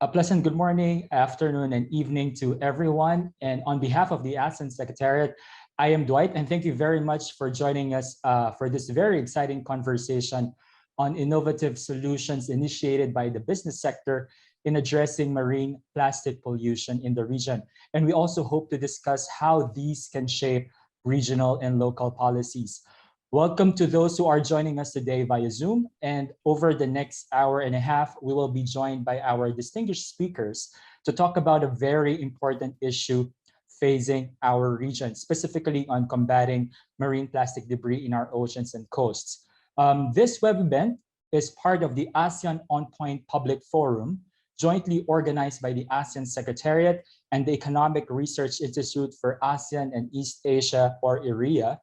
A pleasant good morning, afternoon, and evening to everyone. And on behalf of the ASEAN Secretariat, I am Dwight, and thank you very much for joining us for this very exciting conversation on innovative solutions initiated by the business sector in addressing marine plastic pollution in the region. And we also hope to discuss how these can shape regional and local policies. Welcome to those who are joining us today via Zoom. And over the next hour and a half, we will be joined by our distinguished speakers to talk about a very important issue facing our region, specifically on combating marine plastic debris in our oceans and coasts. This web event is part of the ASEAN On Point Public Forum, jointly organized by the ASEAN Secretariat and the Economic Research Institute for ASEAN and East Asia, or ERIA.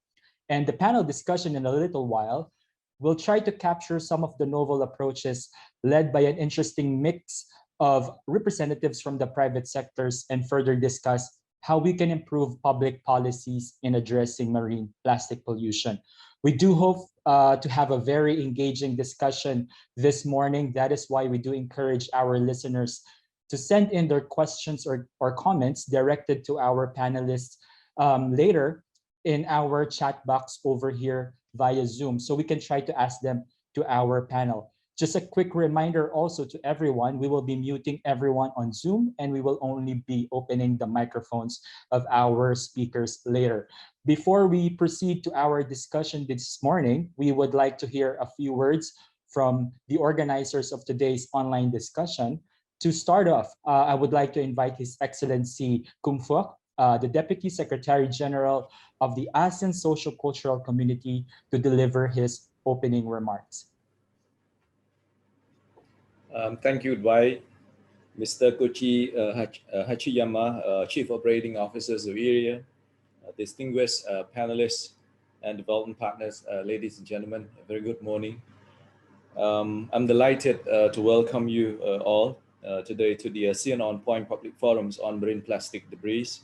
And the panel discussion in a little while will try to capture some of the novel approaches led by an interesting mix of representatives from the private sectors and further discuss how we can improve public policies in addressing marine plastic pollution. We do hope to have a very engaging discussion this morning. That is why we do encourage our listeners to send in their questions or comments directed to our panelists later in our chat box over here via Zoom, so we can try to ask them to our panel. Just a quick reminder also to everyone, we will be muting everyone on Zoom and we will only be opening the microphones of our speakers later. Before we proceed to our discussion this morning, we would like to hear a few words from the organizers of today's online discussion. To start off, I would like to invite His Excellency Kung Phuoc, the Deputy Secretary General of the ASEAN Social Cultural Community, to deliver his opening remarks. Thank you, Dwight. Mr. Koichi Hachiyama, Chief Operating Officers of ERIA, distinguished panelists and development partners, ladies and gentlemen, a very good morning. I'm delighted to welcome you all today to the ASEAN On Point Public Forums on Marine Plastic Debris.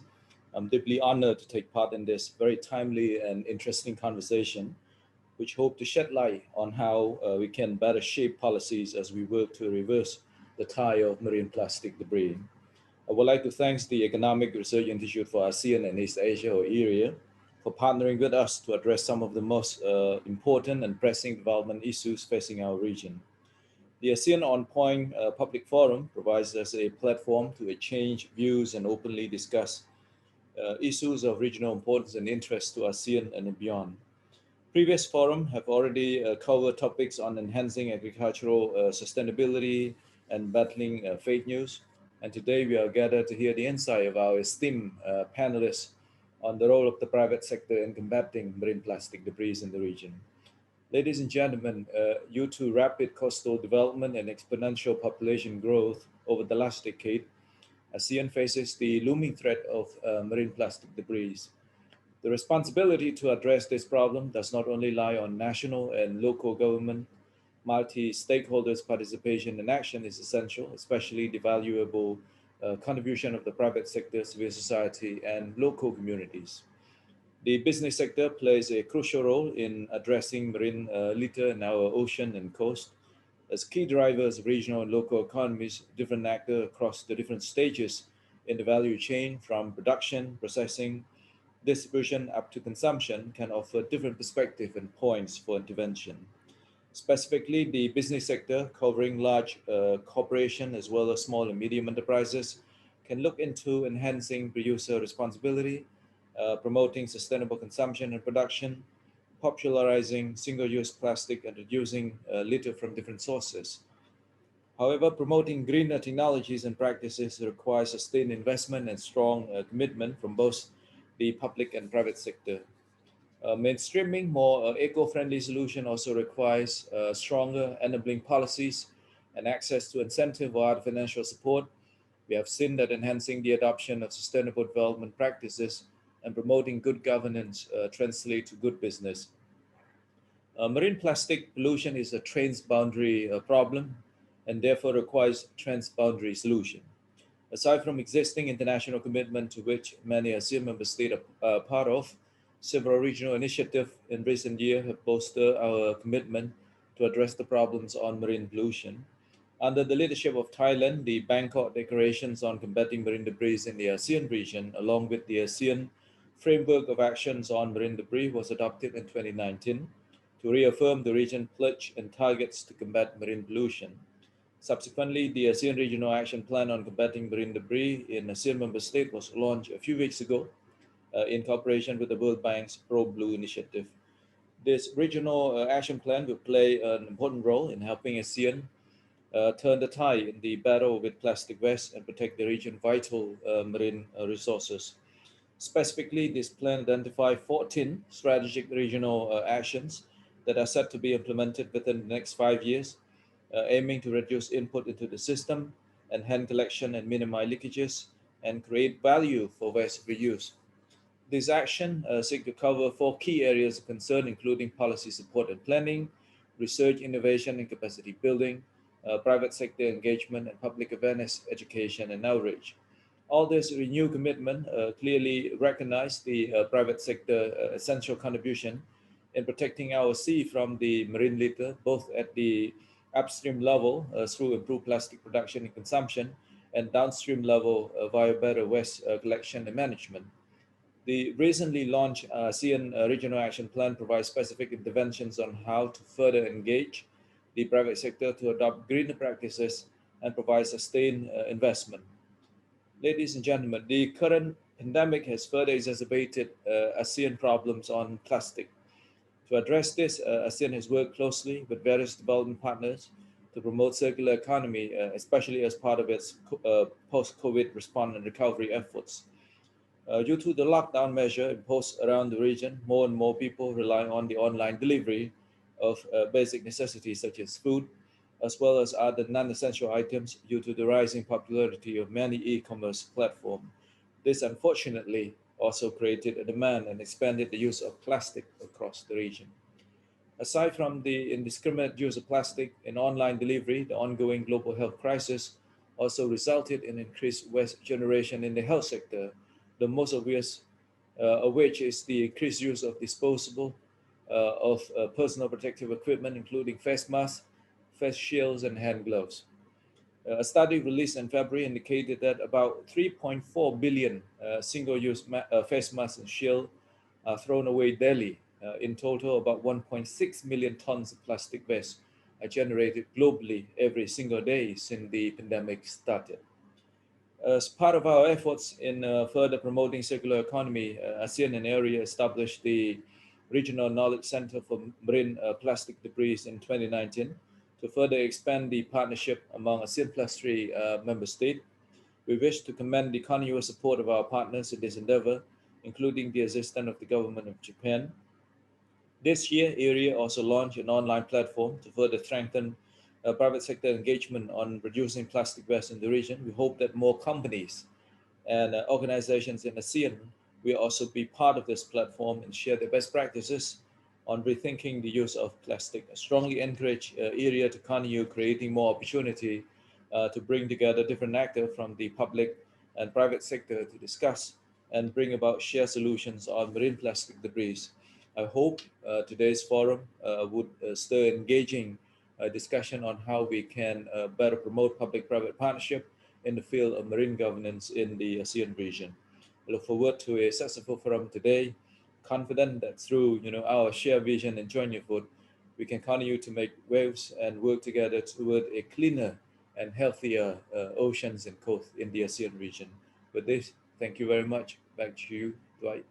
I'm deeply honored to take part in this very timely and interesting conversation, which hope to shed light on how we can better shape policies as we work to reverse the tide of marine plastic debris. I would like to thank the Economic Research Institute for ASEAN and East Asia, or ERIA, for partnering with us to address some of the most important and pressing development issues facing our region. The ASEAN On Point Public Forum provides us a platform to exchange views and openly discuss issues of regional importance and interest to ASEAN and beyond. Previous forums have already covered topics on enhancing agricultural sustainability and battling fake news. And today we are gathered to hear the insight of our esteemed panelists on the role of the private sector in combating marine plastic debris in the region. Ladies and gentlemen, due to rapid coastal development and exponential population growth over the last decade, ASEAN faces the looming threat of marine plastic debris. The responsibility to address this problem does not only lie on national and local government. Multi-stakeholders' participation and action is essential, especially the valuable contribution of the private sector, civil society, and local communities. The business sector plays a crucial role in addressing marine litter in our ocean and coast. As key drivers of regional and local economies, different actors across the different stages in the value chain, from production, processing, distribution up to consumption, can offer different perspectives and points for intervention. Specifically, the business sector, covering large corporations as well as small and medium enterprises, can look into enhancing producer responsibility, promoting sustainable consumption and production, popularizing single-use plastic, and reducing litter from different sources. However, promoting greener technologies and practices requires sustained investment and strong commitment from both the public and private sector. Mainstreaming more eco-friendly solution also requires stronger enabling policies and access to incentive or other financial support. We have seen that enhancing the adoption of sustainable development practices and promoting good governance translate to good business. Marine plastic pollution is a transboundary problem and therefore requires transboundary solution. Aside from existing international commitment to which many ASEAN member states are part of, several regional initiatives in recent years have bolstered our commitment to address the problems on marine pollution. Under the leadership of Thailand, the Bangkok Declarations on Combating Marine Debris in the ASEAN region, along with the ASEAN Framework of Actions on Marine Debris, was adopted in 2019 to reaffirm the region's pledge and targets to combat marine pollution. Subsequently, the ASEAN Regional Action Plan on Combating Marine Debris in ASEAN member states was launched a few weeks ago in cooperation with the World Bank's Pro Blue initiative. This regional action plan will play an important role in helping ASEAN turn the tide in the battle with plastic waste and protect the region's vital marine resources. Specifically, this plan identifies 14 strategic regional actions that are set to be implemented within the next 5 years, aiming to reduce input into the system, enhance collection and minimize leakages, and create value for waste reuse. This action seeks to cover 4 key areas of concern, including policy support and planning, research, innovation, and capacity building, private sector engagement, and public awareness, education, and outreach. All this renewed commitment clearly recognize the private sector essential contribution in protecting our sea from the marine litter, both at the upstream level through improved plastic production and consumption, and downstream level via better waste collection and management. The recently launched ASEAN Regional Action Plan provides specific interventions on how to further engage the private sector to adopt greener practices and provide sustained investment. Ladies and gentlemen, the current pandemic has further exacerbated ASEAN problems on plastic. To address this, ASEAN has worked closely with various development partners to promote circular economy, especially as part of its post-COVID response and recovery efforts. Due to the lockdown measure imposed around the region, more and more people rely on the online delivery of basic necessities such as food, as well as other non-essential items due to the rising popularity of many e-commerce platforms. This unfortunately also created a demand and expanded the use of plastic across the region. Aside from the indiscriminate use of plastic in online delivery, the ongoing global health crisis also resulted in increased waste generation in the health sector, the most obvious of which is the increased use of disposable of personal protective equipment, including face masks, face shields, and hand gloves. A study released in February indicated that about 3.4 billion single-use face masks and shields are thrown away daily. In total, about 1.6 million tons of plastic waste are generated globally every single day since the pandemic started. As part of our efforts in further promoting circular economy, ASEAN and ERIA established the Regional Knowledge Center for Marine Plastic Debris in 2019 to further expand the partnership among ASEAN Plus 3 member states. We wish to commend the continuous support of our partners in this endeavor, including the assistance of the government of Japan. This year, ERIA also launched an online platform to further strengthen private sector engagement on reducing plastic waste in the region. We hope that more companies and organizations in ASEAN will also be part of this platform and share their best practices on rethinking the use of plastic. I strongly encourage ERIA to continue creating more opportunity to bring together different actors from the public and private sector to discuss and bring about shared solutions on marine plastic debris. I hope today's forum would stir engaging discussion on how we can better promote public-private partnership in the field of marine governance in the ASEAN region. I look forward to a successful forum today, confident that through our shared vision and joint effort, we can continue to make waves and work together toward a cleaner and healthier oceans and coast in the ASEAN region. With this, thank you very much. Back to you, Dwight.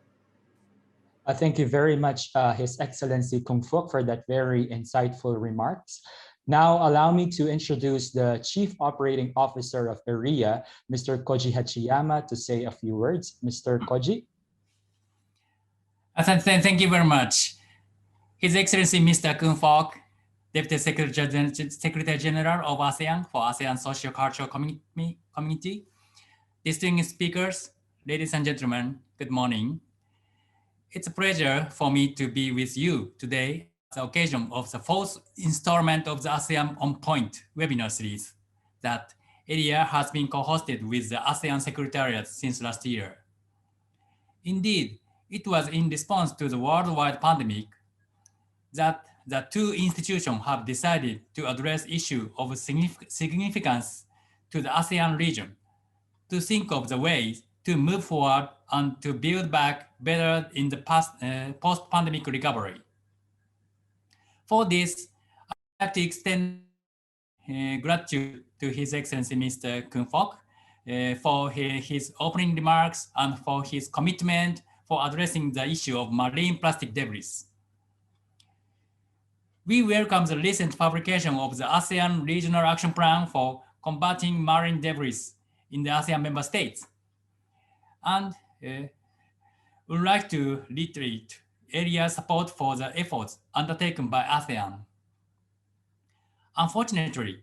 Thank you very much, His Excellency Kung Fook, for that very insightful remarks. Now, allow me to introduce the Chief Operating Officer of ERIA, Mr. Koji Hachiyama, to say a few words. Mr. Koji? Thank you very much. His Excellency Mr. Kung Fook, Deputy Secretary General of ASEAN for ASEAN Socio-Cultural Community, distinguished speakers, ladies and gentlemen, good morning. It's a pleasure for me to be with you today at the occasion of the 4th installment of the ASEAN On Point webinar series that ERIA has been co-hosted with the ASEAN Secretariat since last year. Indeed, it was in response to the worldwide pandemic that the two institutions have decided to address issue of significance to the ASEAN region, to think of the ways to move forward and to build back better in the post-pandemic recovery. For this, I'd like to extend gratitude to His Excellency Mr. Kun Fok for his opening remarks and for his commitment for addressing the issue of marine plastic debris. We welcome the recent publication of the ASEAN Regional Action Plan for combating marine debris in the ASEAN member states. And would like to reiterate ERIA's support for the efforts undertaken by ASEAN. Unfortunately,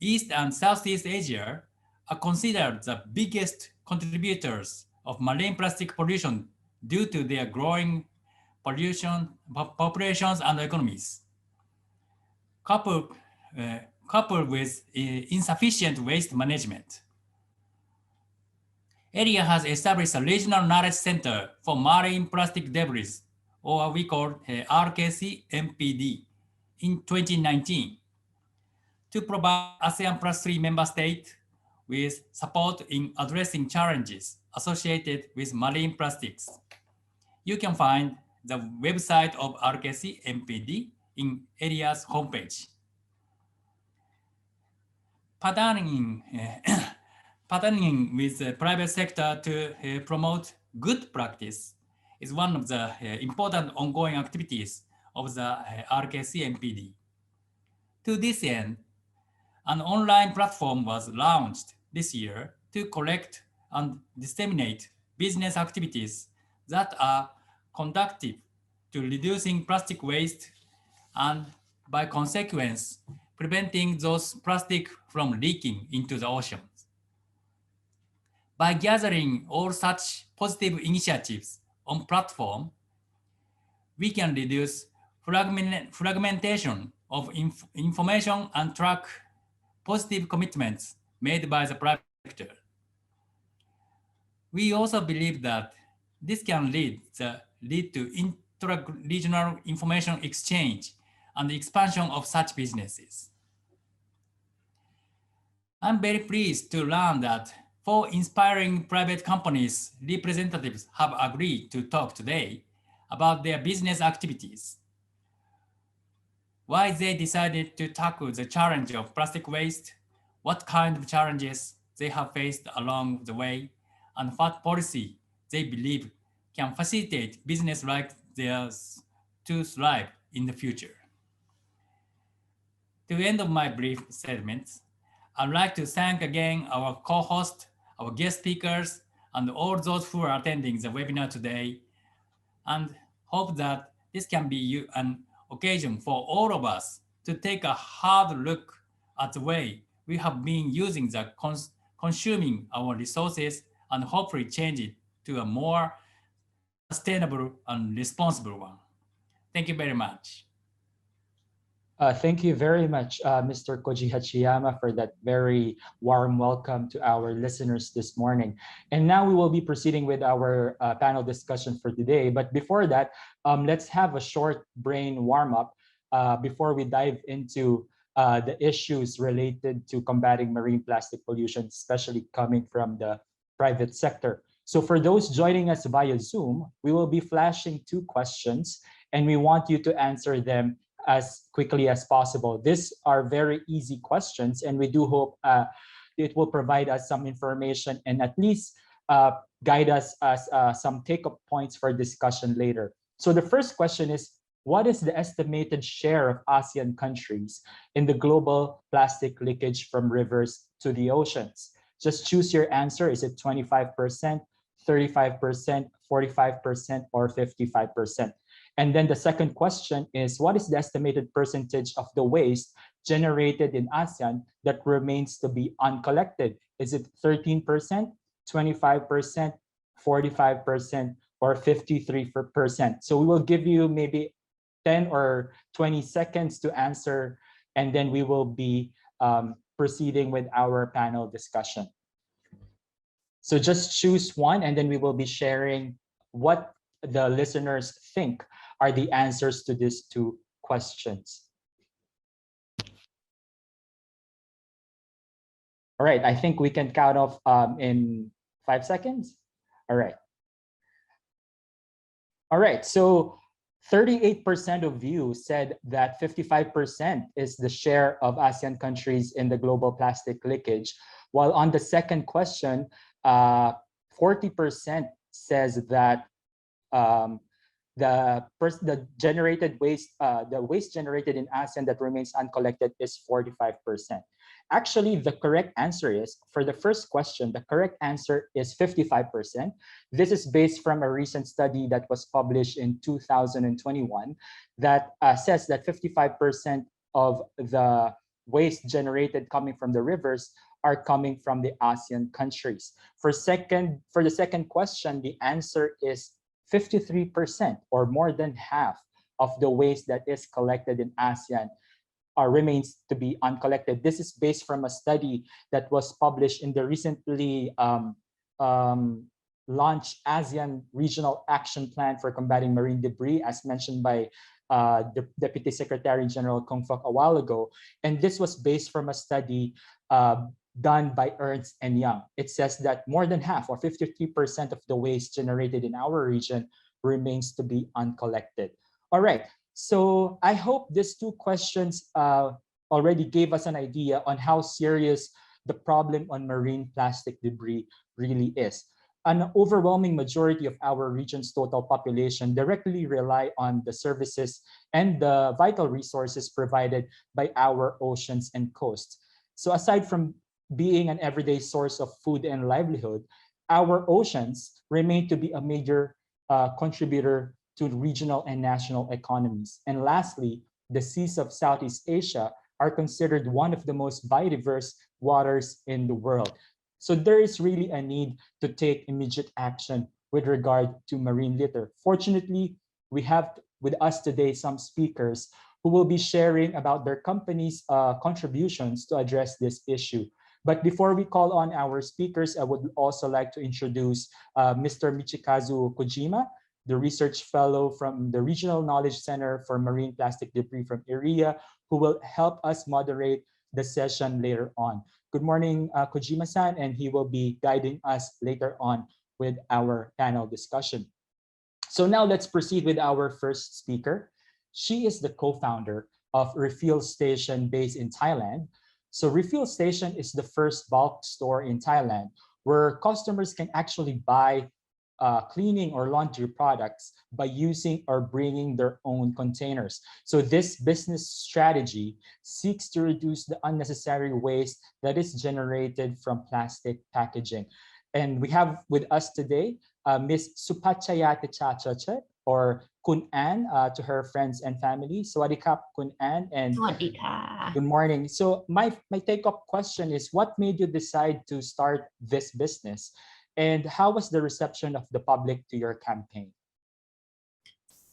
East and Southeast Asia are considered the biggest contributors of marine plastic pollution due to their growing populations and economies. Coupled with insufficient waste management. ERIA has established a regional knowledge center for marine plastic debris, or we call RKC MPD, in 2019 to provide ASEAN Plus 3 member states with support in addressing challenges associated with marine plastics. You can find the website of RKC MPD in ERIA's homepage. Partnering with the private sector to promote good practice is one of the important ongoing activities of the RKC MPD. To this end, an online platform was launched this year to collect and disseminate business activities that are conducive to reducing plastic waste and, by consequence, preventing those plastic from leaking into the oceans. By gathering all such positive initiatives on platform, we can reduce fragmentation of information and track positive commitments made by the private sector. We also believe that this can lead to intra-regional information exchange and the expansion of such businesses. I'm very pleased to learn that 4 inspiring private companies representatives have agreed to talk today about their business activities, why they decided to tackle the challenge of plastic waste, what kind of challenges they have faced along the way, and what policy they believe can facilitate business like theirs to thrive in the future. To the end of my brief statements, I'd like to thank again our co-host, our guest speakers, and all those who are attending the webinar today, and hope that this can be an occasion for all of us to take a hard look at the way we have been using the consuming our resources and hopefully change it to a more sustainable and responsible one. Thank you very much. Thank you very much, Mr. Koji Hachiyama, for that very warm welcome to our listeners this morning. And now we will be proceeding with our panel discussion for today. But before that, let's have a short brain warm-up before we dive into the issues related to combating marine plastic pollution, especially coming from the private sector. So for those joining us via Zoom, we will be flashing 2 questions, and we want you to answer them as quickly as possible. These are very easy questions, and we do hope it will provide us some information and at least guide us as some take-up points for discussion later. So the first question is, what is the estimated share of ASEAN countries in the global plastic leakage from rivers to the oceans? Just choose your answer. Is it 25%, 35%, 45%, or 55%? And then the second question is, what is the estimated percentage of the waste generated in ASEAN that remains to be uncollected? Is it 13%, 25%, 45%, or 53%? So we will give you maybe 10 or 20 seconds to answer, and then we will be proceeding with our panel discussion. So just choose one, and then we will be sharing what the listeners think are the answers to these 2 questions. All right, I think we can count off in 5 seconds. All right. All right, so 38% of you said that 55% is the share of ASEAN countries in the global plastic leakage, while on the second question, 40% says that the generated waste, the waste generated in ASEAN that remains uncollected is 45%. Actually, the correct answer is, for the first question, the correct answer is 55%. This is based from a recent study that was published in 2021 that says that 55% of the waste generated coming from the rivers are coming from the ASEAN countries. For the second question, the answer is 53%, or more than half of the waste that is collected in ASEAN remains to be uncollected. This is based from a study that was published in the recently launched ASEAN Regional Action Plan for Combating Marine Debris, as mentioned by the Deputy Secretary General Kung Fok a while ago. And this was based from a study done by Ernst & Young. It says that more than half, or 53% of the waste generated in our region remains to be uncollected. All right, so I hope these two questions already gave us an idea on how serious the problem on marine plastic debris really is. An overwhelming majority of our region's total population directly rely on the services and the vital resources provided by our oceans and coasts. So aside from being an everyday source of food and livelihood, our oceans remain to be a major contributor to regional and national economies. And lastly, the seas of Southeast Asia are considered one of the most biodiverse waters in the world. So there is really a need to take immediate action with regard to marine litter. Fortunately, we have with us today some speakers who will be sharing about their company's contributions to address this issue. But before we call on our speakers, I would also like to introduce Mr. Michikazu Kojima, the research fellow from the Regional Knowledge Center for Marine Plastic Debris from ERIA, who will help us moderate the session later on. Good morning, Kojima-san, and he will be guiding us later on with our panel discussion. So now let's proceed with our first speaker. She is the co-founder of Refuel Station based in Thailand. So Refuel Station is the first bulk store in Thailand where customers can actually buy cleaning or laundry products by using or bringing their own containers. So this business strategy seeks to reduce the unnecessary waste that is generated from plastic packaging. And we have with us today Ms. Supachayate Chachache, or Kun Ann, to her friends and family. Sawadee Kap, Kun Ann, and good morning. So my take-up question is, what made you decide to start this business? And how was the reception of the public to your campaign?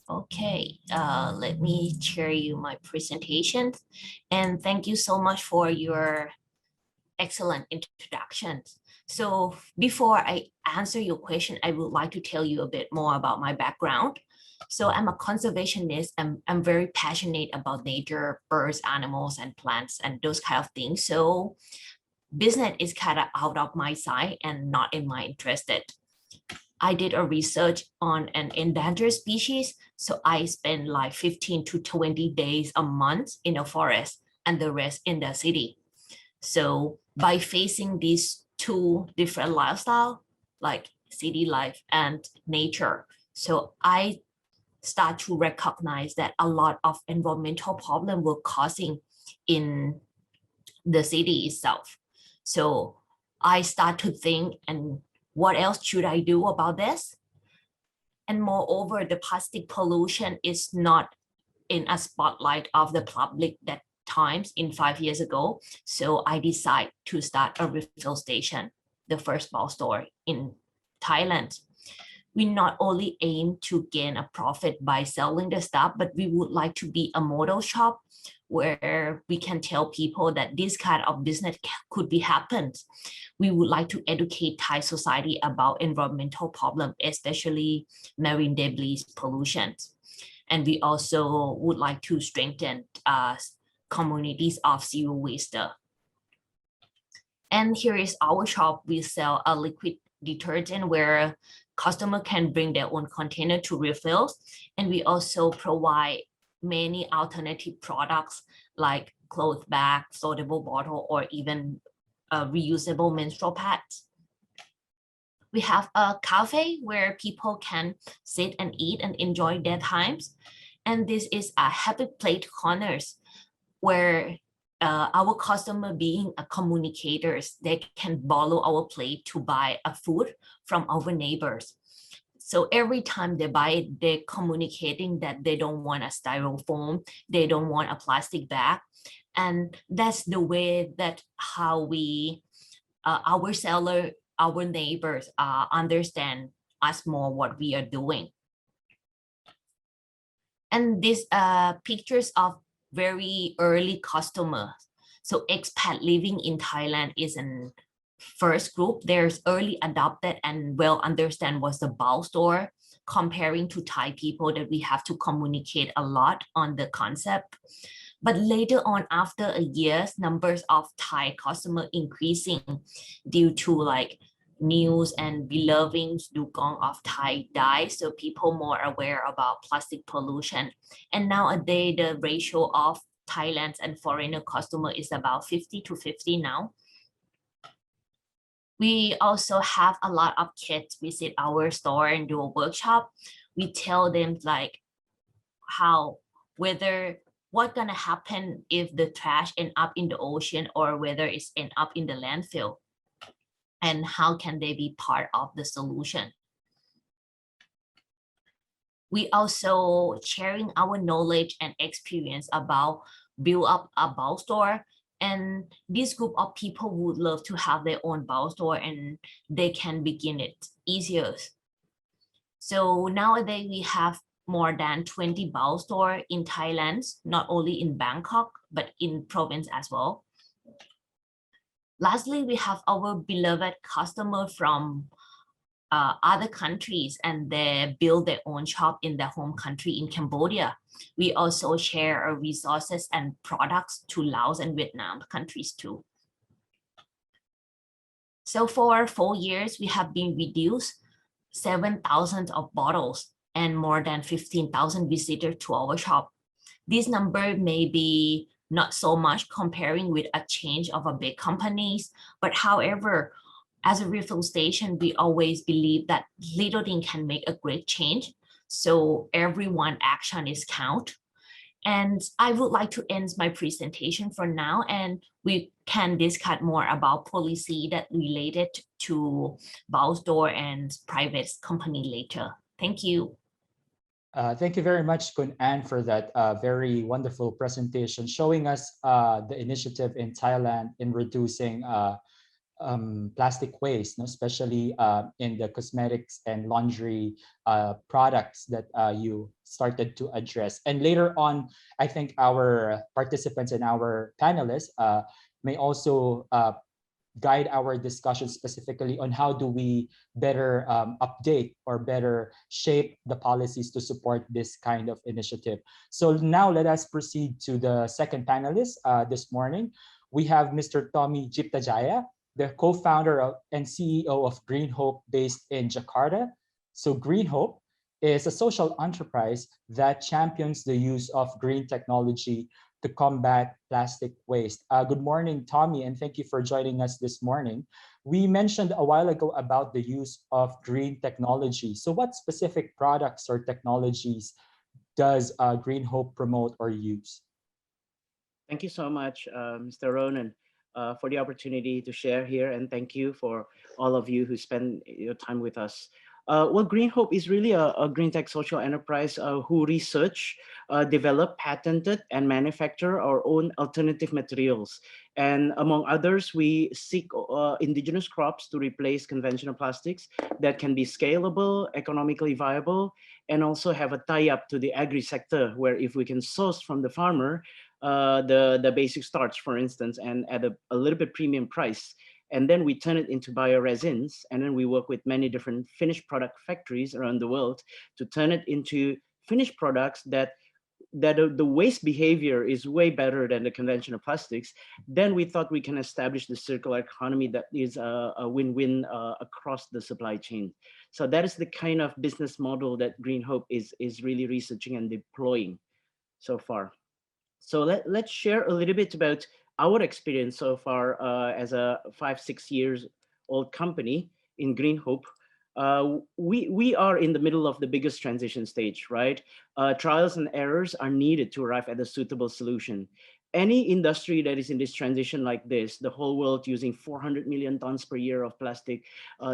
Okay, let me share you my presentation. And thank you so much for your excellent introduction. So before I answer your question, I would like to tell you a bit more about my background. So I'm a conservationist. I'm very passionate about nature, birds, animals, and plants, and those kind of things. So business is kind of out of my sight and not in my interest. I did a research on an endangered species. So I spend like 15 to 20 days a month in the forest and the rest in the city. So by facing these two different lifestyles, like city life and nature, so I start to recognize that a lot of environmental problems were causing in the city itself. So I start to think, and what else should I do about this? And moreover, the plastic pollution is not in a spotlight of the public that times in 5 years ago. So I decide to start a refill station, the first bulk store in Thailand. we not only aim to gain a profit by selling the stuff, but we would like to be a model shop where we can tell people that this kind of business could be happened. We would like to educate Thai society about environmental problems, especially marine debris pollution. And we also would like to strengthen communities of zero waste. And here is our shop. We sell a liquid detergent where customer can bring their own container to refill. And we also provide many alternative products like cloth bag, foldable bottle, or even reusable menstrual pads. We have a cafe where people can sit and eat and enjoy their times. And this is a happy plate corners where our customer being a communicators, they can borrow our plate to buy a food from our neighbors. So every time they buy it, they're communicating that they don't want a styrofoam, they don't want a plastic bag. And that's the way that how we, our seller, our neighbors understand us more what we are doing. And these pictures of very early customers. So expat living in Thailand is an first group. There's early adopted and well understand what's the bulk store, comparing to Thai people that we have to communicate a lot on the concept. But later on, after a year, numbers of Thai customer increasing due to like news and belongings dugong of Thai die, so people more aware about plastic pollution. And nowadays, the ratio of Thailand's and foreigner customer is about 50 to 50 now. We also have a lot of kids visit our store and do a workshop. We tell them like how, whether what's gonna happen if the trash end up in the ocean or whether it's end up in the landfill, and how can they be part of the solution. We also sharing our knowledge and experience about build up a bulk store. And this group of people would love to have their own bulk store and they can begin it easier. So nowadays we have more than 20 bulk stores in Thailand, not only in Bangkok, but in province as well. Lastly, we have our beloved customer from other countries, and they build their own shop in their home country in Cambodia. We also share our resources and products to Laos and Vietnam countries too. So for 4 years, we have been reduced 7,000 of bottles and more than 15,000 visitors to our shop. This number may be not so much comparing with a change of a big companies, but however, as a refill station, we always believe that little thing can make a great change. So everyone action is count. And I would like to end my presentation for now, and we can discuss more about policy that related to bulk store and private company later. Thank you. Thank you very much, Kun Ann, for that very wonderful presentation, showing us the initiative in Thailand in reducing plastic waste, especially in the cosmetics and laundry products that you started to address. And later on, I think our participants and our panelists may also guide our discussion specifically on how do we better update or better shape the policies to support this kind of initiative. So now let us proceed to the second panelist this morning. We have Mr. Tommy Jiptajaya, the co-founder and CEO of Green Hope based in Jakarta. So Green Hope is a social enterprise that champions the use of green technology to combat plastic waste. Good morning, Tommy, and thank you for joining us this morning. We mentioned a while ago about the use of green technology. So what specific products or technologies does Green Hope promote or use? Thank you so much, Mr. Ronan, for the opportunity to share here. And thank you for all of you who spend your time with us Well, Green Hope is really a green tech social enterprise who research, develop, patented, and manufacture our own alternative materials. And among others, we seek indigenous crops to replace conventional plastics that can be scalable, economically viable, and also have a tie-up to the agri sector, where if we can source from the farmer the basic starch, for instance, and at a little bit premium price, and then we turn it into bioresins, and then we work with many different finished product factories around the world to turn it into finished products that the waste behavior is way better than the conventional plastics. Then we thought we can establish the circular economy that is a win-win across the supply chain. So that is the kind of business model that Green Hope is really researching and deploying so far. So let's share a little bit about our experience so far as a 5-6 years old company in Green Hope. We are in the middle of the biggest transition stage, right? Trials and errors are needed to arrive at a suitable solution. Any industry that is in this transition like this, the whole world using 400 million tons per year of plastic,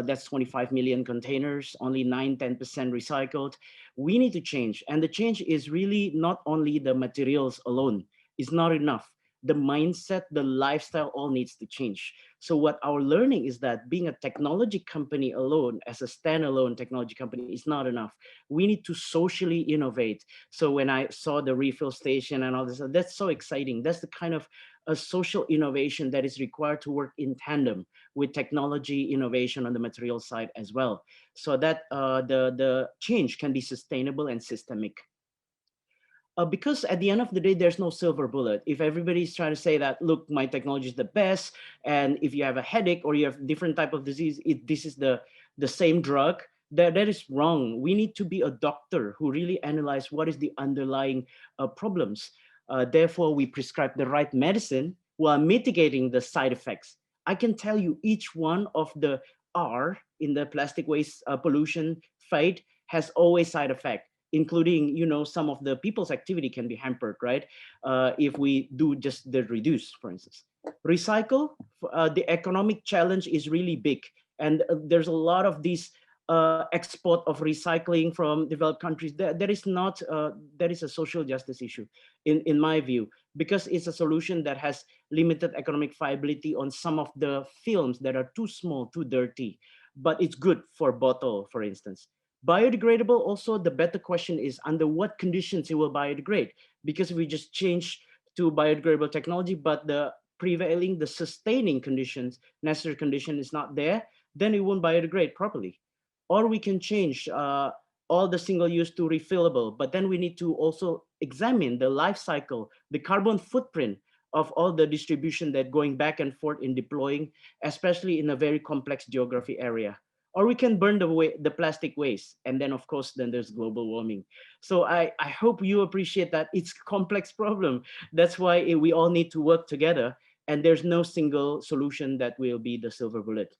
that's 25 million containers, only 9-10% recycled. We need to change. And the change is really not only the materials alone. It's not enough. The mindset, the lifestyle all needs to change. So what our learning is that being a technology company alone, as a standalone technology company, is not enough. We need to socially innovate. So when I saw the refill station and all this, that's so exciting. That's the kind of a social innovation that is required to work in tandem with technology innovation on the material side as well, so that the change can be sustainable and systemic. Because at the end of the day, there's no silver bullet. If everybody's trying to say that, look, my technology is the best, and if you have a headache or you have different type of disease, this is the same drug, that is wrong. We need to be a doctor who really analyze what is the underlying problems. Therefore, we prescribe the right medicine while mitigating the side effects. I can tell you each one of the R in the plastic waste pollution fight has always side effect, including, some of the people's activity can be hampered, right? If we do just the reduce, for instance. Recycle, the economic challenge is really big. And there's a lot of these export of recycling from developed countries. That is not, that is a social justice issue, in my view, because it's a solution that has limited economic viability on some of the films that are too small, too dirty, but it's good for bottle, for instance. Biodegradable, also the better question is under what conditions it will biodegrade, because if we just change to biodegradable technology, but the prevailing, the sustaining conditions, necessary condition is not there, then it won't biodegrade properly. Or we can change all the single use to refillable, but then we need to also examine the life cycle, the carbon footprint of all the distribution that going back and forth in deploying, especially in a very complex geography area. Or we can burn the plastic waste. And then of course, then there's global warming. So I hope you appreciate that it's a complex problem. That's why we all need to work together, and there's no single solution that will be the silver bullet.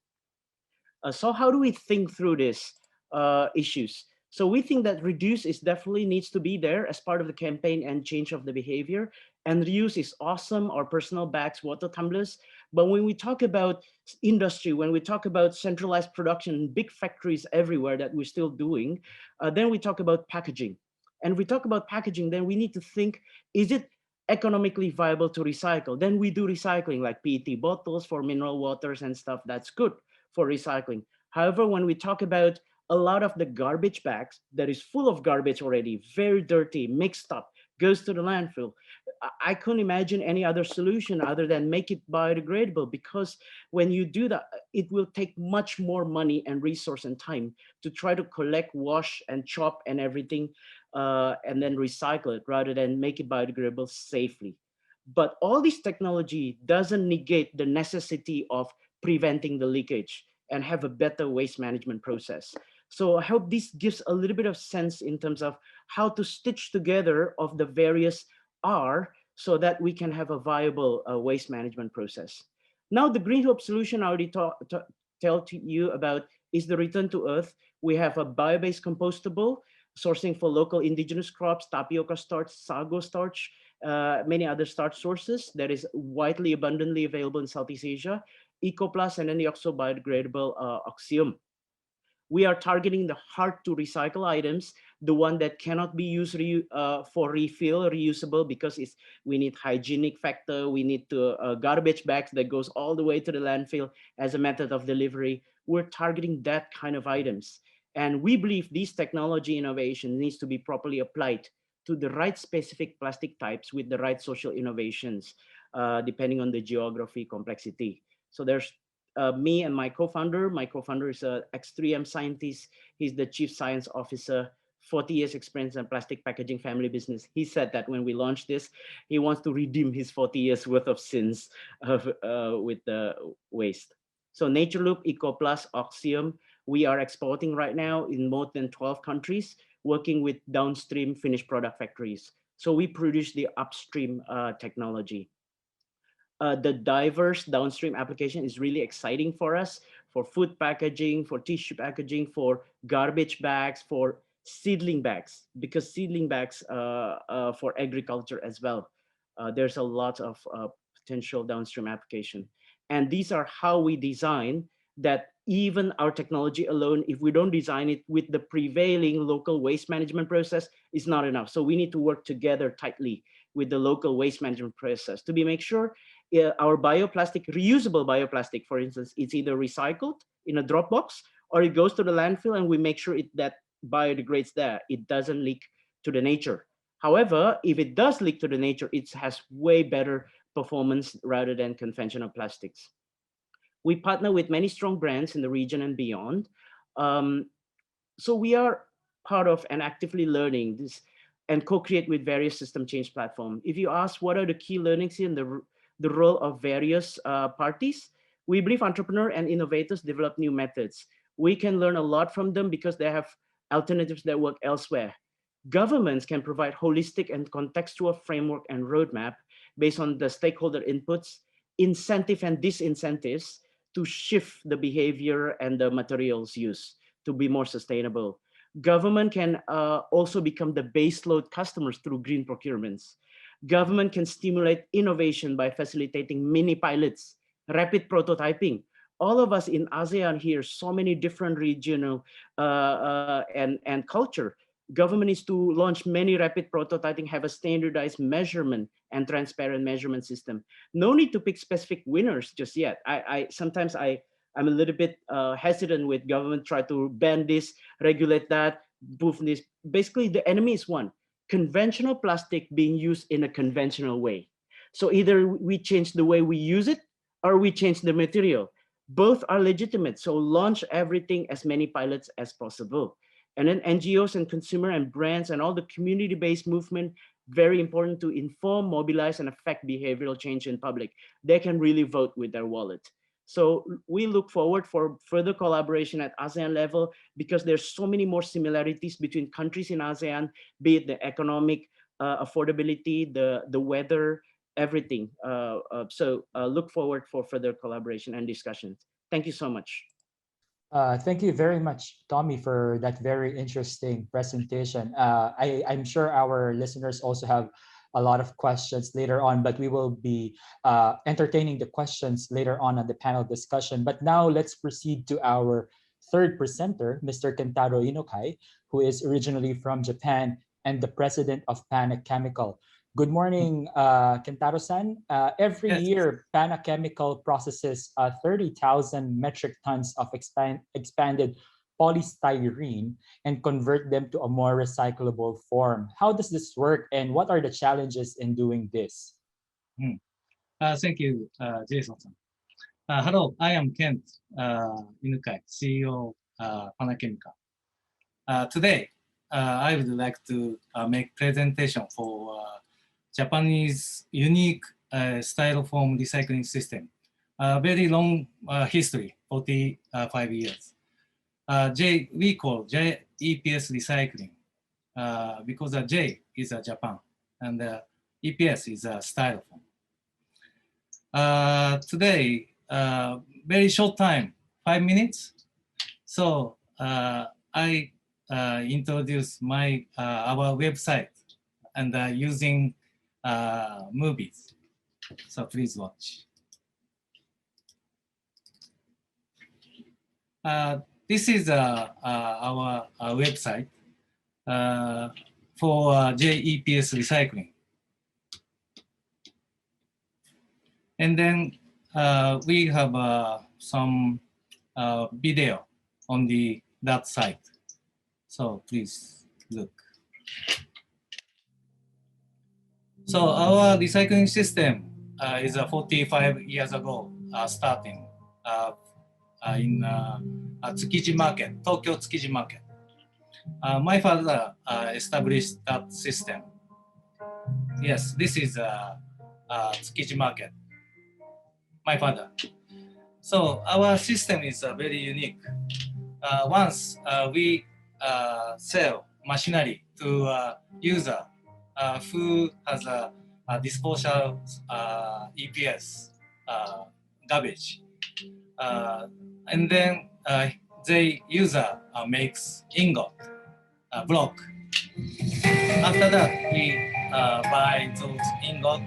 So how do we think through these issues? So we think that reduce is definitely needs to be there as part of the campaign and change of the behavior. And reuse is awesome, our personal bags, water tumblers. But when we talk about industry, when we talk about centralized production, big factories everywhere that we're still doing, then we talk about packaging. And if we talk about packaging, then we need to think, is it economically viable to recycle? Then we do recycling like PET bottles for mineral waters and stuff. That's good for recycling. However, when we talk about a lot of the garbage bags that is full of garbage already, very dirty, mixed up, goes to the landfill, I couldn't imagine any other solution other than make it biodegradable, because when you do that, it will take much more money and resource and time to try to collect, wash and chop and everything, and then recycle it rather than make it biodegradable safely. But all this technology doesn't negate the necessity of preventing the leakage and have a better waste management process. So I hope this gives a little bit of sense in terms of how to stitch together of the various R so that we can have a viable waste management process. Now the Green Hope solution I already tell to you about is the return to earth. We have a bio-based compostable, sourcing for local indigenous crops, tapioca starch, sago starch, many other starch sources that is widely abundantly available in Southeast Asia, EcoPlus, and then the also biodegradable Oxium. We are targeting the hard to recycle items, the one that cannot be used for refill, reusable, because we need hygienic factor, we need garbage bags that goes all the way to the landfill as a method of delivery. We're targeting that kind of items. And we believe these technology innovation needs to be properly applied to the right specific plastic types with the right social innovations, depending on the geography complexity. So there's me and my co-founder. My co-founder is an ex-3M scientist. He's the chief science officer, 40 years experience in plastic packaging family business. He said that when we launched this, he wants to redeem his 40 years worth of sins with the waste. So Naturaloop, EcoPlus, Oxium, we are exporting right now in more than 12 countries, working with downstream finished product factories. So we produce the upstream technology. The diverse downstream application is really exciting for us, for food packaging, for tissue packaging, for garbage bags, for seedling bags, because seedling bags for agriculture as well. There's a lot of potential downstream application. And these are how we design that even our technology alone, if we don't design it with the prevailing local waste management process, is not enough. So we need to work together tightly with the local waste management process to make sure our bioplastic, reusable bioplastic, for instance, it's either recycled in a drop box or it goes to the landfill and we make sure that biodegrades there. It doesn't leak to the nature. However, if it does leak to the nature, it has way better performance rather than conventional plastics. We partner with many strong brands in the region and beyond. So we are part of and actively learning this and co-create with various system change platforms. If you ask what are the key learnings here and the role of various parties, we believe entrepreneurs and innovators develop new methods. We can learn a lot from them because they have alternatives that work elsewhere. Governments can provide holistic and contextual framework and roadmap based on the stakeholder inputs, incentive and disincentives to shift the behavior and the materials used to be more sustainable. Government can also become the baseload customers through green procurements. Government can stimulate innovation by facilitating mini pilots, rapid prototyping. All of us in ASEAN here, so many different regional and culture. Government is to launch many rapid prototyping, have a standardized measurement and transparent measurement system. No need to pick specific winners just yet. Sometimes I'm a little bit hesitant with government try to ban this, regulate that, boof this. Basically, the enemy is one, conventional plastic being used in a conventional way. So either we change the way we use it or we change the material. Both are legitimate. So launch everything as many pilots as possible. And then NGOs and consumer and brands and all the community-based movement, very important to inform, mobilize, and affect behavioral change in public. They can really vote with their wallet. So we look forward for further collaboration at ASEAN level because there's so many more similarities between countries in ASEAN, be it the economic affordability, the weather, everything. So look forward for further collaboration and discussions. Thank you so much. Thank you very much, Tommy, for that very interesting presentation. I'm sure our listeners also have a lot of questions later on, but we will be entertaining the questions later on the panel discussion. But now let's proceed to our third presenter, Mr. Kentaro Inokai, who is originally from Japan and the president of Pana Chemical. Good morning, Kentaro-san. Every year, Pana Chemical processes 30,000 metric tons of expanded polystyrene and convert them to a more recyclable form. How does this work and what are the challenges in doing this? Thank you, Jason-san. Hello, I am Kent Inukai, CEO Pana Chemical. Today, I would like to make presentation for Japanese unique styrofoam recycling system. Very long history, 45 years. We call JEPS Recycling because the J is Japan and EPS is styrofoam. Today, very short time, 5 minutes. So I introduce our website and using movies. So please watch. this is our website for JEPS Recycling. And then we have some video on that site. So please look. So our recycling system is 45 years ago starting in Tsukiji Market, Tokyo Tsukiji Market. My father established that system. Yes, this is Tsukiji Market. My father. So our system is very unique. Once we sell machinery to user who has a disposal EPS garbage, and then the user makes ingot block. After that, we buy those ingot.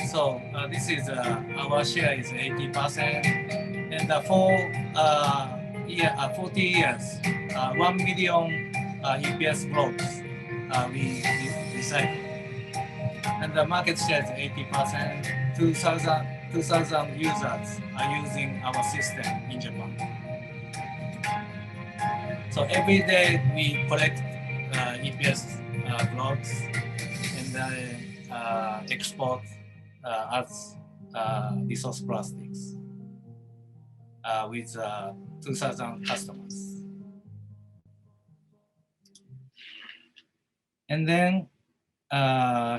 So this is our share is 80%, and for 40 years, 1 million EPS blocks we recycle, and the market share is 80%. 2,000 users are using our system in Japan. So every day we collect EPS blocks and export as resource plastics with 2,000 customers. And then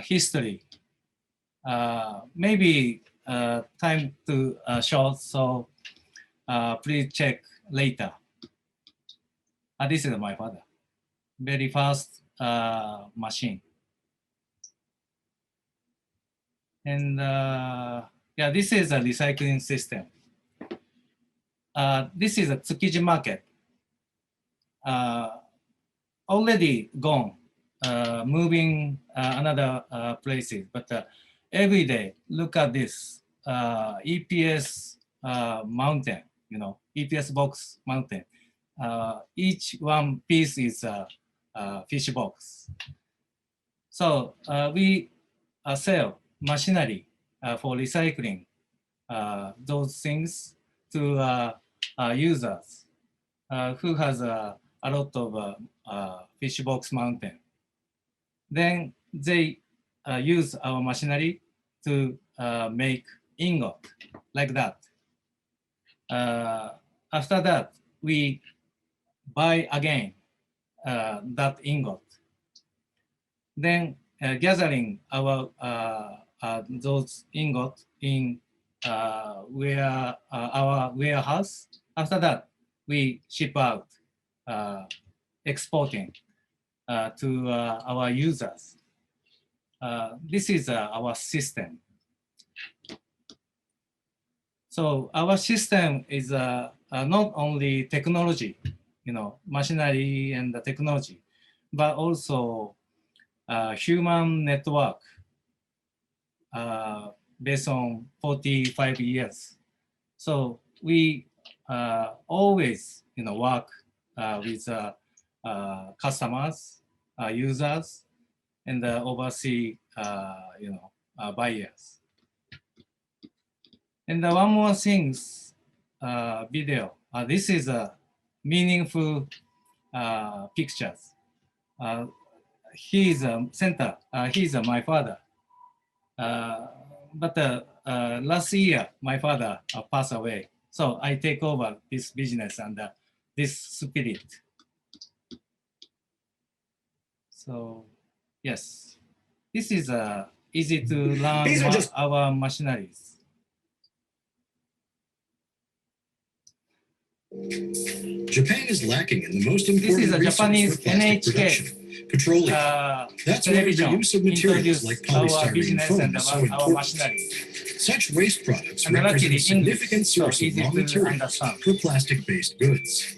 history. Maybe time to show, so please check later. This is my father. Very fast machine. And yeah, this is a recycling system. This is a Tsukiji Market. Already gone, moving another places, but every day, look at this EPS mountain, EPS box mountain. Each one piece is a fish box. So we sell machinery for recycling those things to users who has a lot of fish box mountain. Then they use our machinery to make ingot like that. After that, we buy again that ingot. Then gathering our those ingot in our warehouse. After that, we ship out, exporting to our users. This is our system. So our system is not only technology, machinery and the technology, but also human network based on 45 years. So we always, work with customers, users, and oversee, buyers. And one more things, video. This is a meaningful pictures. He is a center. He is my father. But last year, my father passed away. So I take over this business and this spirit. So yes, this is easy to learn our machineries. Japan is lacking in the most important This is a Japanese for plastic NHK production, petroleum. That's why the use of materials like polystyrene foam is so important. Such waste products represent a significant source of raw materials for plastic-based goods.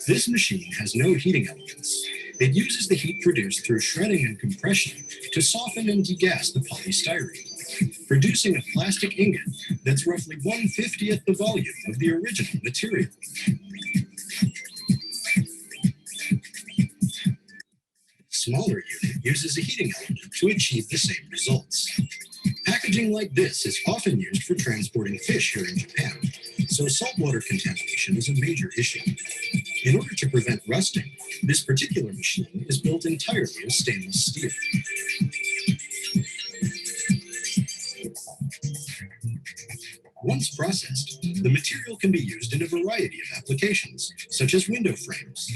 This machine has no heating elements. It uses the heat produced through shredding and compression to soften and degas the polystyrene, producing a plastic ingot that's roughly 1/50th the volume of the original material. smaller unit uses a heating element to achieve the same results. Packaging like this is often used for transporting fish here in Japan, so saltwater contamination is a major issue. In order to prevent rusting, this particular machine is built entirely of stainless steel. Once processed, the material can be used in a variety of applications, such as window frames.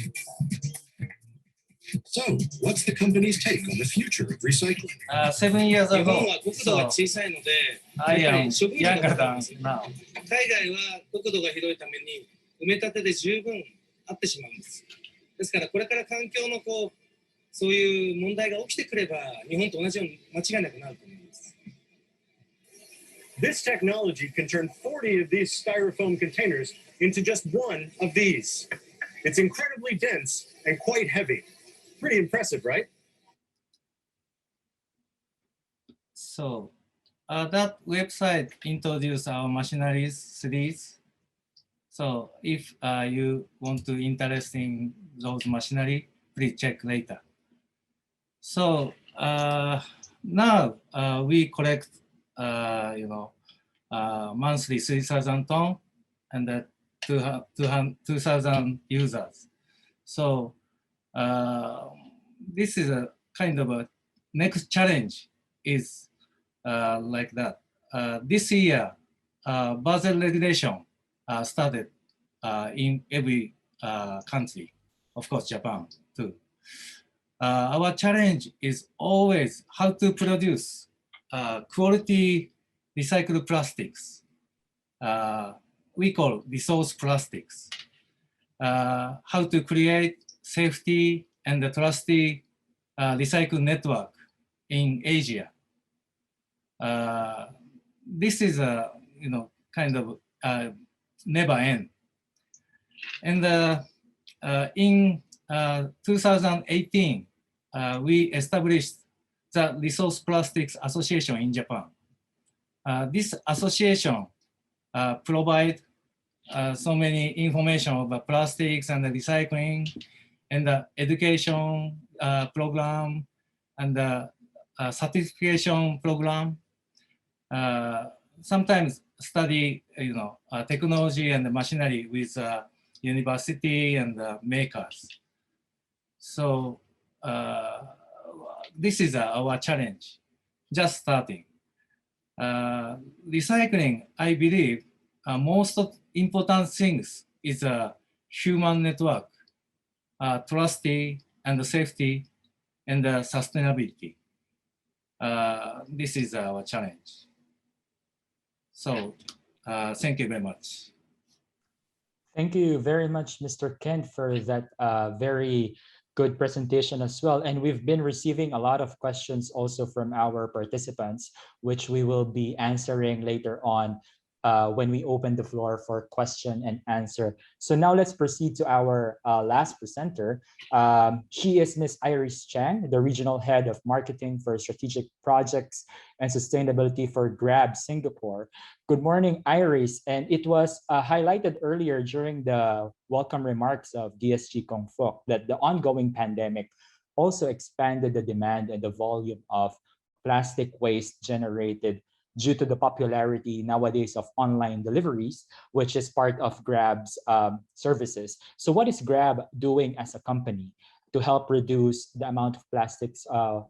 So, what's the company's take on the future of recycling? 7 years 日本 ago, は国土が小さいので、 I やっぱ am り植物が younger 高いん than ですよ。 now. 海外は国土が広いために埋め立てで十分あってしまうんです。ですからこれから環境のそういう問題が起きてくれば、日本と同じように間違いなくなると思います。This technology can turn 40 of these styrofoam containers into just one of these. It's incredibly dense and quite heavy. Pretty impressive, right? So that website introduced our machineries series. So if you want to interest in those machinery, please check later. So now we collect monthly 3,000 ton and 2,000 users. So this is a kind of a next challenge is like that. This year, Basel regulation started in every country, of course, Japan too. Our challenge is always how to produce quality recycled plastics. We call resource plastics. How to create safety and a trusty recycle network in Asia. This is a kind of never end. And in 2018, we established the Resource Plastics Association in Japan. This association provides so many information about plastics and recycling and the education program and the certification program. Sometimes study technology and machinery with university and makers. So this is our challenge, just starting. Recycling, I believe, most important things is a human network, trusty and safety and sustainability. This is our challenge. So thank you very much. Thank you very much, Mr. Kent, for that very good presentation as well. And we've been receiving a lot of questions also from our participants, which we will be answering later on when we open the floor for question and answer. So now let's proceed to our last presenter. She is Ms. Iris Chang, the Regional Head of Marketing for Strategic Projects and Sustainability for Grab Singapore. Good morning, Iris. And it was highlighted earlier during the welcome remarks of DSG Kong Fook that the ongoing pandemic also expanded the demand and the volume of plastic waste generated due to the popularity nowadays of online deliveries, which is part of Grab's services. So what is Grab doing as a company to help reduce the amount of plastics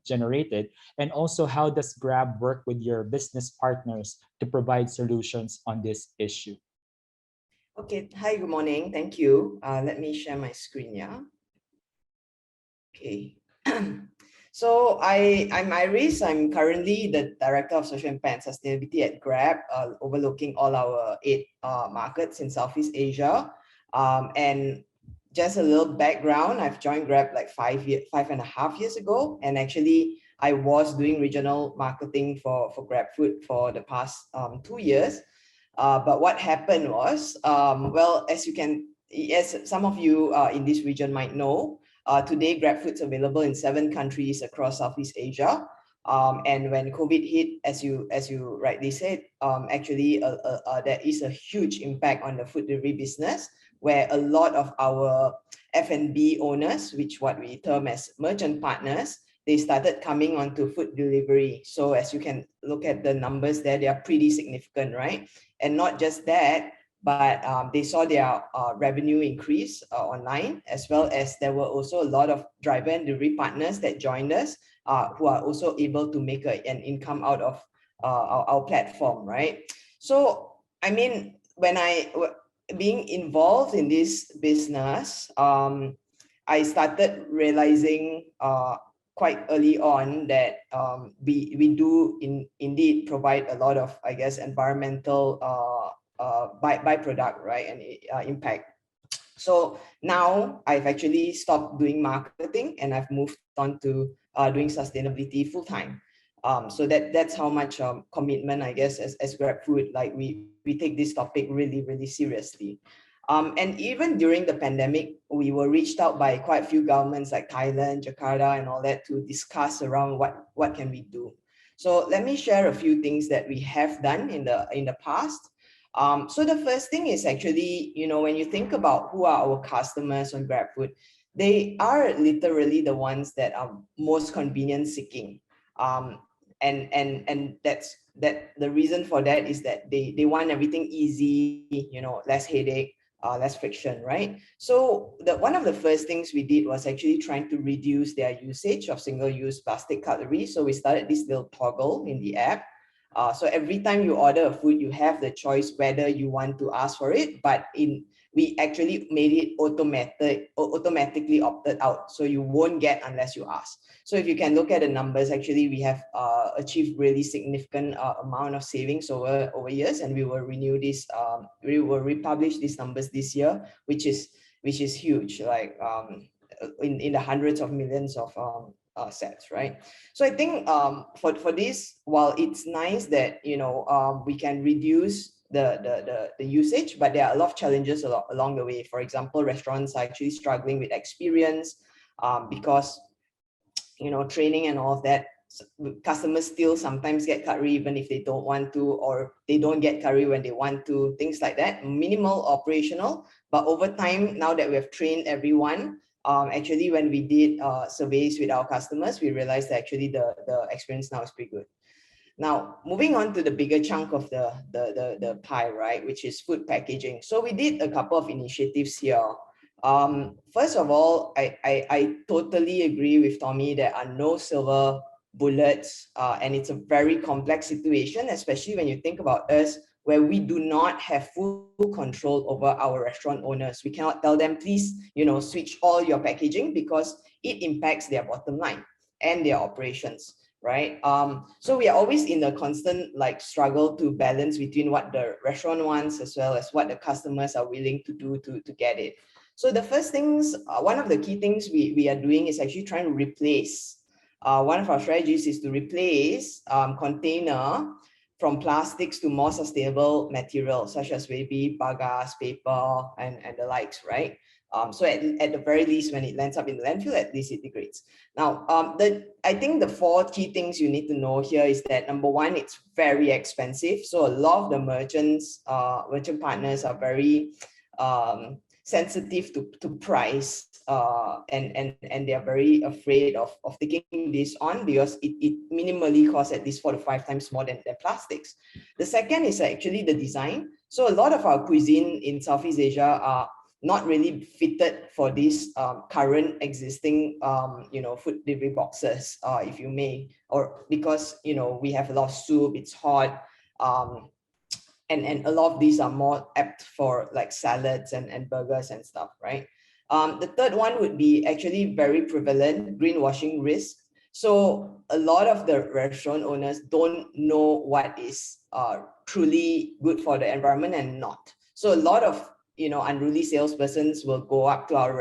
generated? And also, how does Grab work with your business partners to provide solutions on this issue? Okay, hi, good morning. Thank you. Let me share my screen, yeah. Okay. So I'm Iris. I'm currently the Director of Social Impact and Sustainability at Grab, overlooking all our 8 markets in Southeast Asia. And just a little background, I've joined Grab like 5.5 years ago. And actually, I was doing regional marketing for GrabFood for the past 2 years. But what happened was, well, as some of you in this region might know, today GrabFood's available in 7 countries across Southeast Asia. And when COVID hit, as you rightly said, actually there is a huge impact on the food delivery business, where a lot of our F&B owners, which what we term as merchant partners, they started coming onto food delivery. So as you can look at the numbers there, they are pretty significant, right? And not just that, but they saw their revenue increase online, as well as there were also a lot of driver and delivery partners that joined us, who are also able to make an income out of our platform, right? So, I mean, when being involved in this business, I started realizing quite early on that we do indeed provide a lot of, I guess, environmental byproduct, right, and impact. So now I've actually stopped doing marketing and I've moved on to doing sustainability full time. So that's how much commitment, I guess, as GrabFood, like we take this topic really, really seriously. And even during the pandemic, we were reached out by quite a few governments like Thailand, Jakarta, and all that to discuss around what can we do. So let me share a few things that we have done in the past. So the first thing is actually, you know, when you think about who are our customers on GrabFood, they are literally the ones that are most convenience seeking. And that's the reason for that is that they want everything easy, you know, less headache, less friction, right? So one of the first things we did was actually trying to reduce their usage of single-use plastic cutlery. So we started this little toggle in the app. So every time you order a food, you have the choice whether you want to ask for it, but we actually made it automatically opted out. So you won't get unless you ask. So if you can look at the numbers, actually we have achieved really significant amount of savings over years, and we will renew this, we will republish these numbers this year, which is huge, like in the hundreds of millions of sets, right? So I think for this, while it's nice that, you know, we can reduce the usage, but there are a lot of challenges along the way. For example, restaurants are actually struggling with experience because, you know, training and all of that. Customers still sometimes get curry even if they don't want to, or they don't get curry when they want to, things like that. Minimal operational, but over time, now that we have trained everyone, actually when we did surveys with our customers, we realized that actually the experience now is pretty good. Now, moving on to the bigger chunk of the pie, right, which is food packaging. So we did a couple of initiatives here. First of all, I totally agree with Tommy. There are no silver bullets, and it's a very complex situation, especially when you think about us, where we do not have full control over our restaurant owners. We cannot tell them, please, you know, switch all your packaging, because it impacts their bottom line and their operations, right? So we are always in a constant like struggle to balance between what the restaurant wants as well as what the customers are willing to do to get it. So the first things, one of the key things we are doing is actually trying to replace, one of our strategies is to replace container from plastics to more sustainable materials, such as maybe bagasse, paper, and the likes, right? So at the very least, when it lands up in the landfill, at least it degrades. Now, I think the 4 key things you need to know here is that, number one, it's very expensive. So a lot of the merchant partners are very sensitive to price, and they are very afraid of taking this on, because it minimally costs at least 4 to 5 times more than plastics. The second is actually the design. So a lot of our cuisine in Southeast Asia are not really fitted for these current existing you know, food delivery boxes, if you may, or because, you know, we have a lot of soup, it's hot, and a lot of these are more apt for like salads and burgers and stuff, right? The third one would be actually very prevalent, greenwashing risk. So a lot of the restaurant owners don't know what is truly good for the environment and not. So a lot of, you know, unruly salespersons will go up to our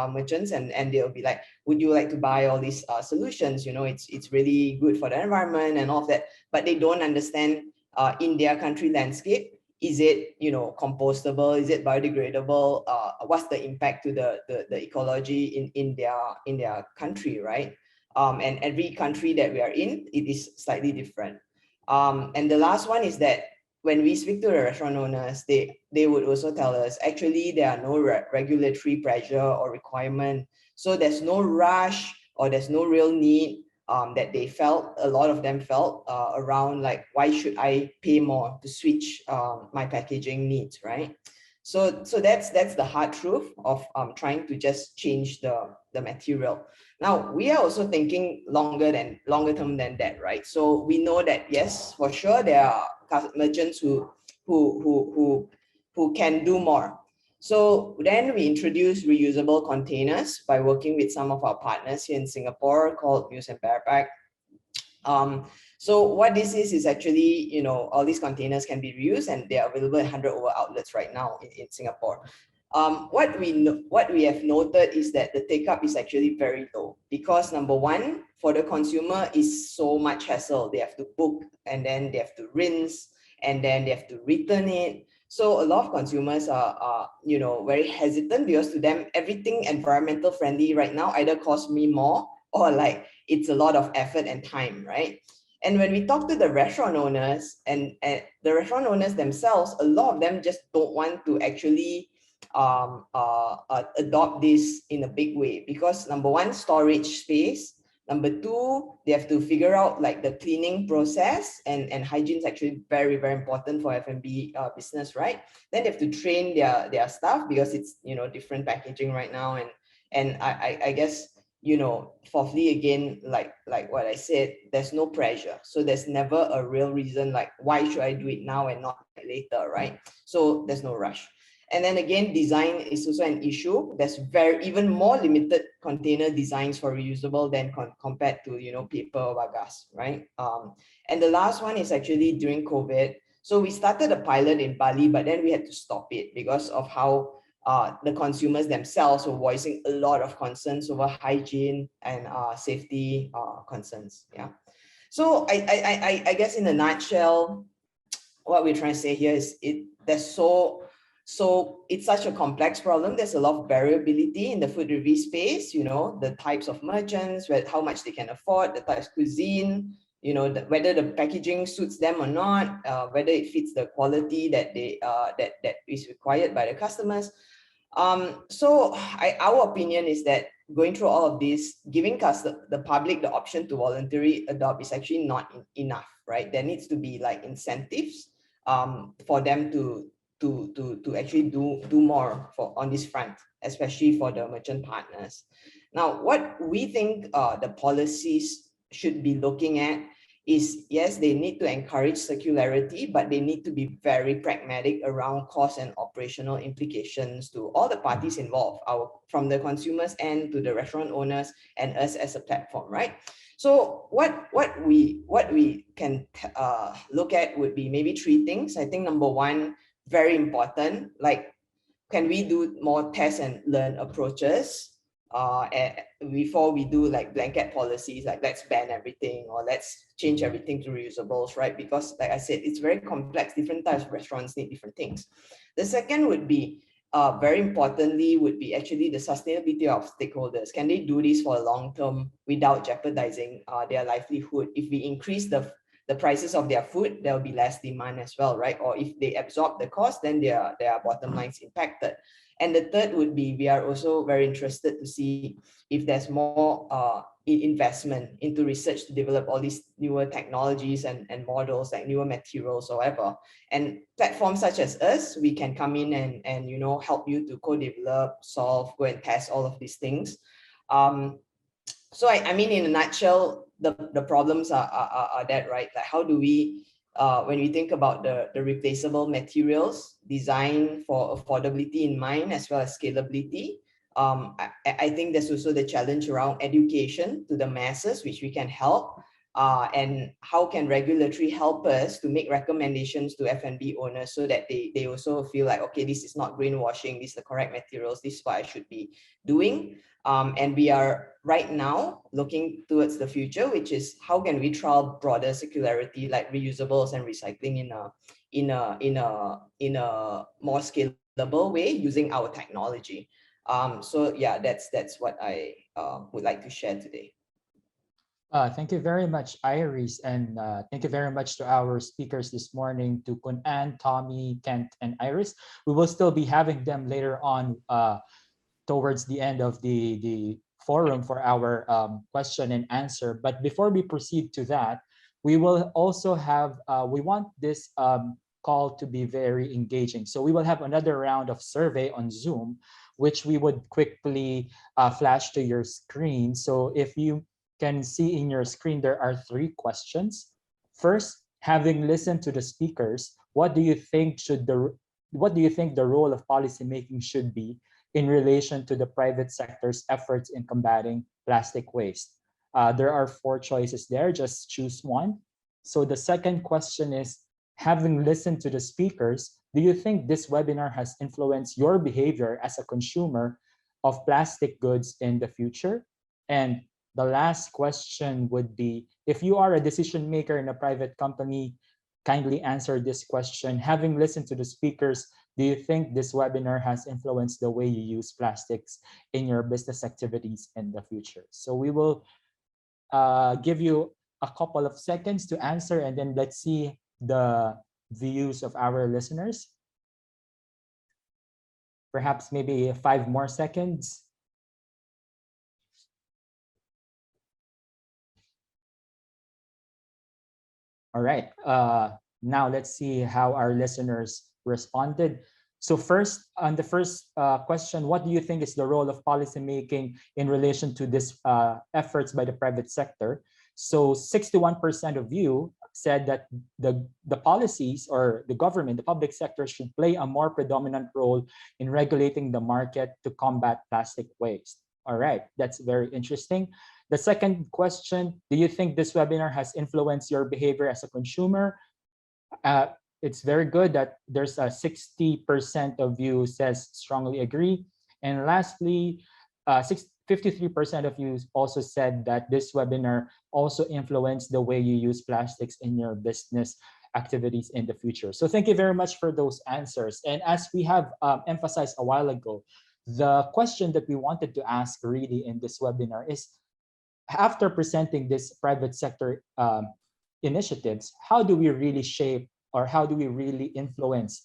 merchants and they'll be like, would you like to buy all these solutions? You know, it's really good for the environment and all of that, but they don't understand in their country landscape, is it, you know, compostable? Is it biodegradable? What's the impact to the ecology in their country, right? And every country that we are in, it is slightly different. And the last one is that when we speak to the restaurant owners, they would also tell us, actually, there are no regulatory pressure or requirement. So there's no rush or there's no real need that they felt, a lot of them felt around like, why should I pay more to switch my packaging needs, right? So that's the hard truth of trying to just change the material. Now, we are also thinking longer term than that, right? So we know that, yes, for sure, there are merchants who can do more. So then we introduced reusable containers by working with some of our partners here in Singapore called Muse and Bareback. So what this is actually, you know, all these containers can be reused and they are available at 100 over outlets right now in Singapore. What we have noted is that the take-up is actually very low because number one, for the consumer is so much hassle. They have to book and then they have to rinse and then they have to return it. So a lot of consumers are you know, very hesitant because to them, everything environmental friendly right now either costs me more or like it's a lot of effort and time, right? And when we talk to the restaurant owners and the restaurant owners themselves, a lot of them just don't want to actually adopt this in a big way because number one, storage space. Number two, they have to figure out like the cleaning process and hygiene is actually very, very important for F&B business, right? Then they have to train their staff because it's, you know, different packaging right now. And I guess, you know, fourthly, again, like what I said, there's no pressure. So there's never a real reason like, why should I do it now and not later, right? So there's no rush. And then again, design is also an issue. There's even more limited container designs for reusable than compared to, you know, paper or bagasse, right? And the last one is actually during COVID. So we started a pilot in Bali, but then we had to stop it because of how the consumers themselves were voicing a lot of concerns over hygiene and safety concerns. Yeah. So I guess in a nutshell, what we're trying to say here is it's such a complex problem. There's a lot of variability in the food review space, you know, the types of merchants, how much they can afford, the types of cuisine, you know, whether the packaging suits them or not, whether it fits the quality that that is required by the customers. So our opinion is that going through all of this, giving the public the option to voluntarily adopt is actually not enough, right? There needs to be like incentives for them to actually do more on this front, especially for the merchant partners. Now, what we think the policies should be looking at is, yes, they need to encourage circularity, but they need to be very pragmatic around cost and operational implications to all the parties involved, from the consumers end to the restaurant owners and us as a platform, right? So what we can look at would be maybe three things. I think number one, very important, like, can we do more test and learn approaches before we do like blanket policies, like let's ban everything or let's change everything to reusables, right? Because like I said, it's very complex. Different types of restaurants need different things. The second would be, very importantly, would be actually the sustainability of stakeholders. Can they do this for a long term without jeopardizing their livelihood? If we increase the prices of their food, there'll be less demand as well, right? Or if they absorb the cost, then their bottom line's impacted. And the third would be, we are also very interested to see if there's more investment into research to develop all these newer technologies and models, like newer materials or whatever. And platforms such as us, we can come in and you know, help you to co-develop, solve, go and test all of these things. So I mean, in a nutshell, the problems are that, right? Like, how do we, when we think about the replaceable materials, design for affordability in mind, as well as scalability, I think there's also the challenge around education to the masses, which we can help. And how can regulatory help us to make recommendations to F&B owners so that they also feel like, okay, this is not greenwashing, these are the correct materials, this is what I should be doing. And we are right now looking towards the future, which is how can we trial broader circularity, like reusables and recycling in a more scalable way using our technology. So yeah, that's what I would like to share today. Thank you very much, Iris, and thank you very much to our speakers this morning, to Kun Ann, Tommy, Kent, and Iris. We will still be having them later on towards the end of the forum for our question and answer. But before we proceed to that, we will also have, we want this call to be very engaging. So we will have another round of survey on Zoom, which we would quickly flash to your screen. So if you can see in your screen, there are 3 questions. First, having listened to the speakers, what do you think the role of policymaking should be in relation to the private sector's efforts in combating plastic waste? There are 4 choices there, just choose one. So the second question is, having listened to the speakers, do you think this webinar has influenced your behavior as a consumer of plastic goods in the future? And the last question would be, if you are a decision maker in a private company, kindly answer this question. Having listened to the speakers, do you think this webinar has influenced the way you use plastics in your business activities in the future? So we will give you a couple of seconds to answer, and then let's see the views of our listeners. Perhaps maybe 5 more seconds. All right, now let's see how our listeners responded. So first, on the first question, what do you think is the role of policymaking in relation to this efforts by the private sector? So 61% of you said that the policies or the government, the public sector should play a more predominant role in regulating the market to combat plastic waste. All right, that's very interesting. The second question, do you think this webinar has influenced your behavior as a consumer? It's very good that there's a 60% of you says strongly agree. And lastly, 53% of you also said that this webinar also influenced the way you use plastics in your business activities in the future. So thank you very much for those answers. And as we have emphasized a while ago, the question that we wanted to ask really in this webinar is, after presenting this private sector initiatives, how do we really shape or how do we really influence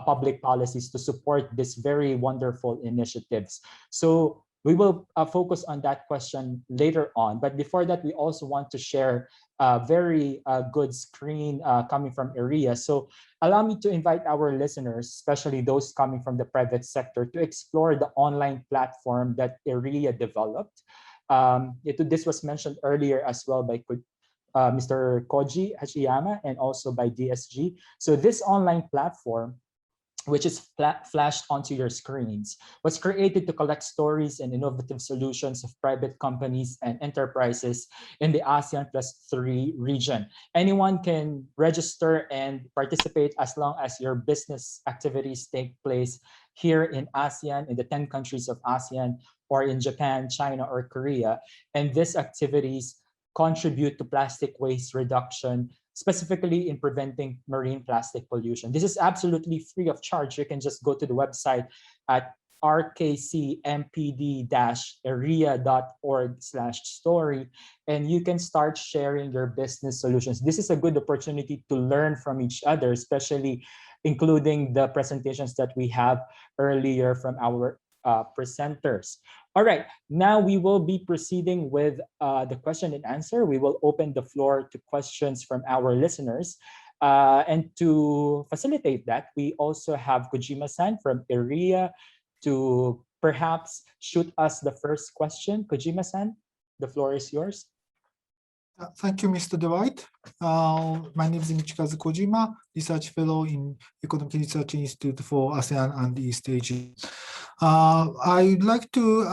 public policies to support this very wonderful initiatives? So we will focus on that question later on. But before that, we also want to share a very good screen coming from ERIA. So allow me to invite our listeners, especially those coming from the private sector, to explore the online platform that ERIA developed. This was mentioned earlier as well by Mr. Koji Hachiyama and also by DSG. So this online platform, which is flashed onto your screens, was created to collect stories and innovative solutions of private companies and enterprises in the ASEAN +3 region. Anyone can register and participate as long as your business activities take place here in ASEAN, in the 10 countries of ASEAN, or in Japan, China, or Korea. And these activities contribute to plastic waste reduction, specifically in preventing marine plastic pollution. This is absolutely free of charge. You can just go to the website at rkcmpd-eria.org/story, and you can start sharing your business solutions. This is a good opportunity to learn from each other, especially including the presentations that we have earlier from our presenters. All right, now we will be proceeding with the question and answer. We will open the floor to questions from our listeners. And to facilitate that, we also have Kojima-san from ERIA to perhaps shoot us the first question. Kojima-san, the floor is yours. Thank you, Mr. Dwight. My name is Michikazu Kojima, Research Fellow in Economic Research Institute for ASEAN and East Asia. I would like to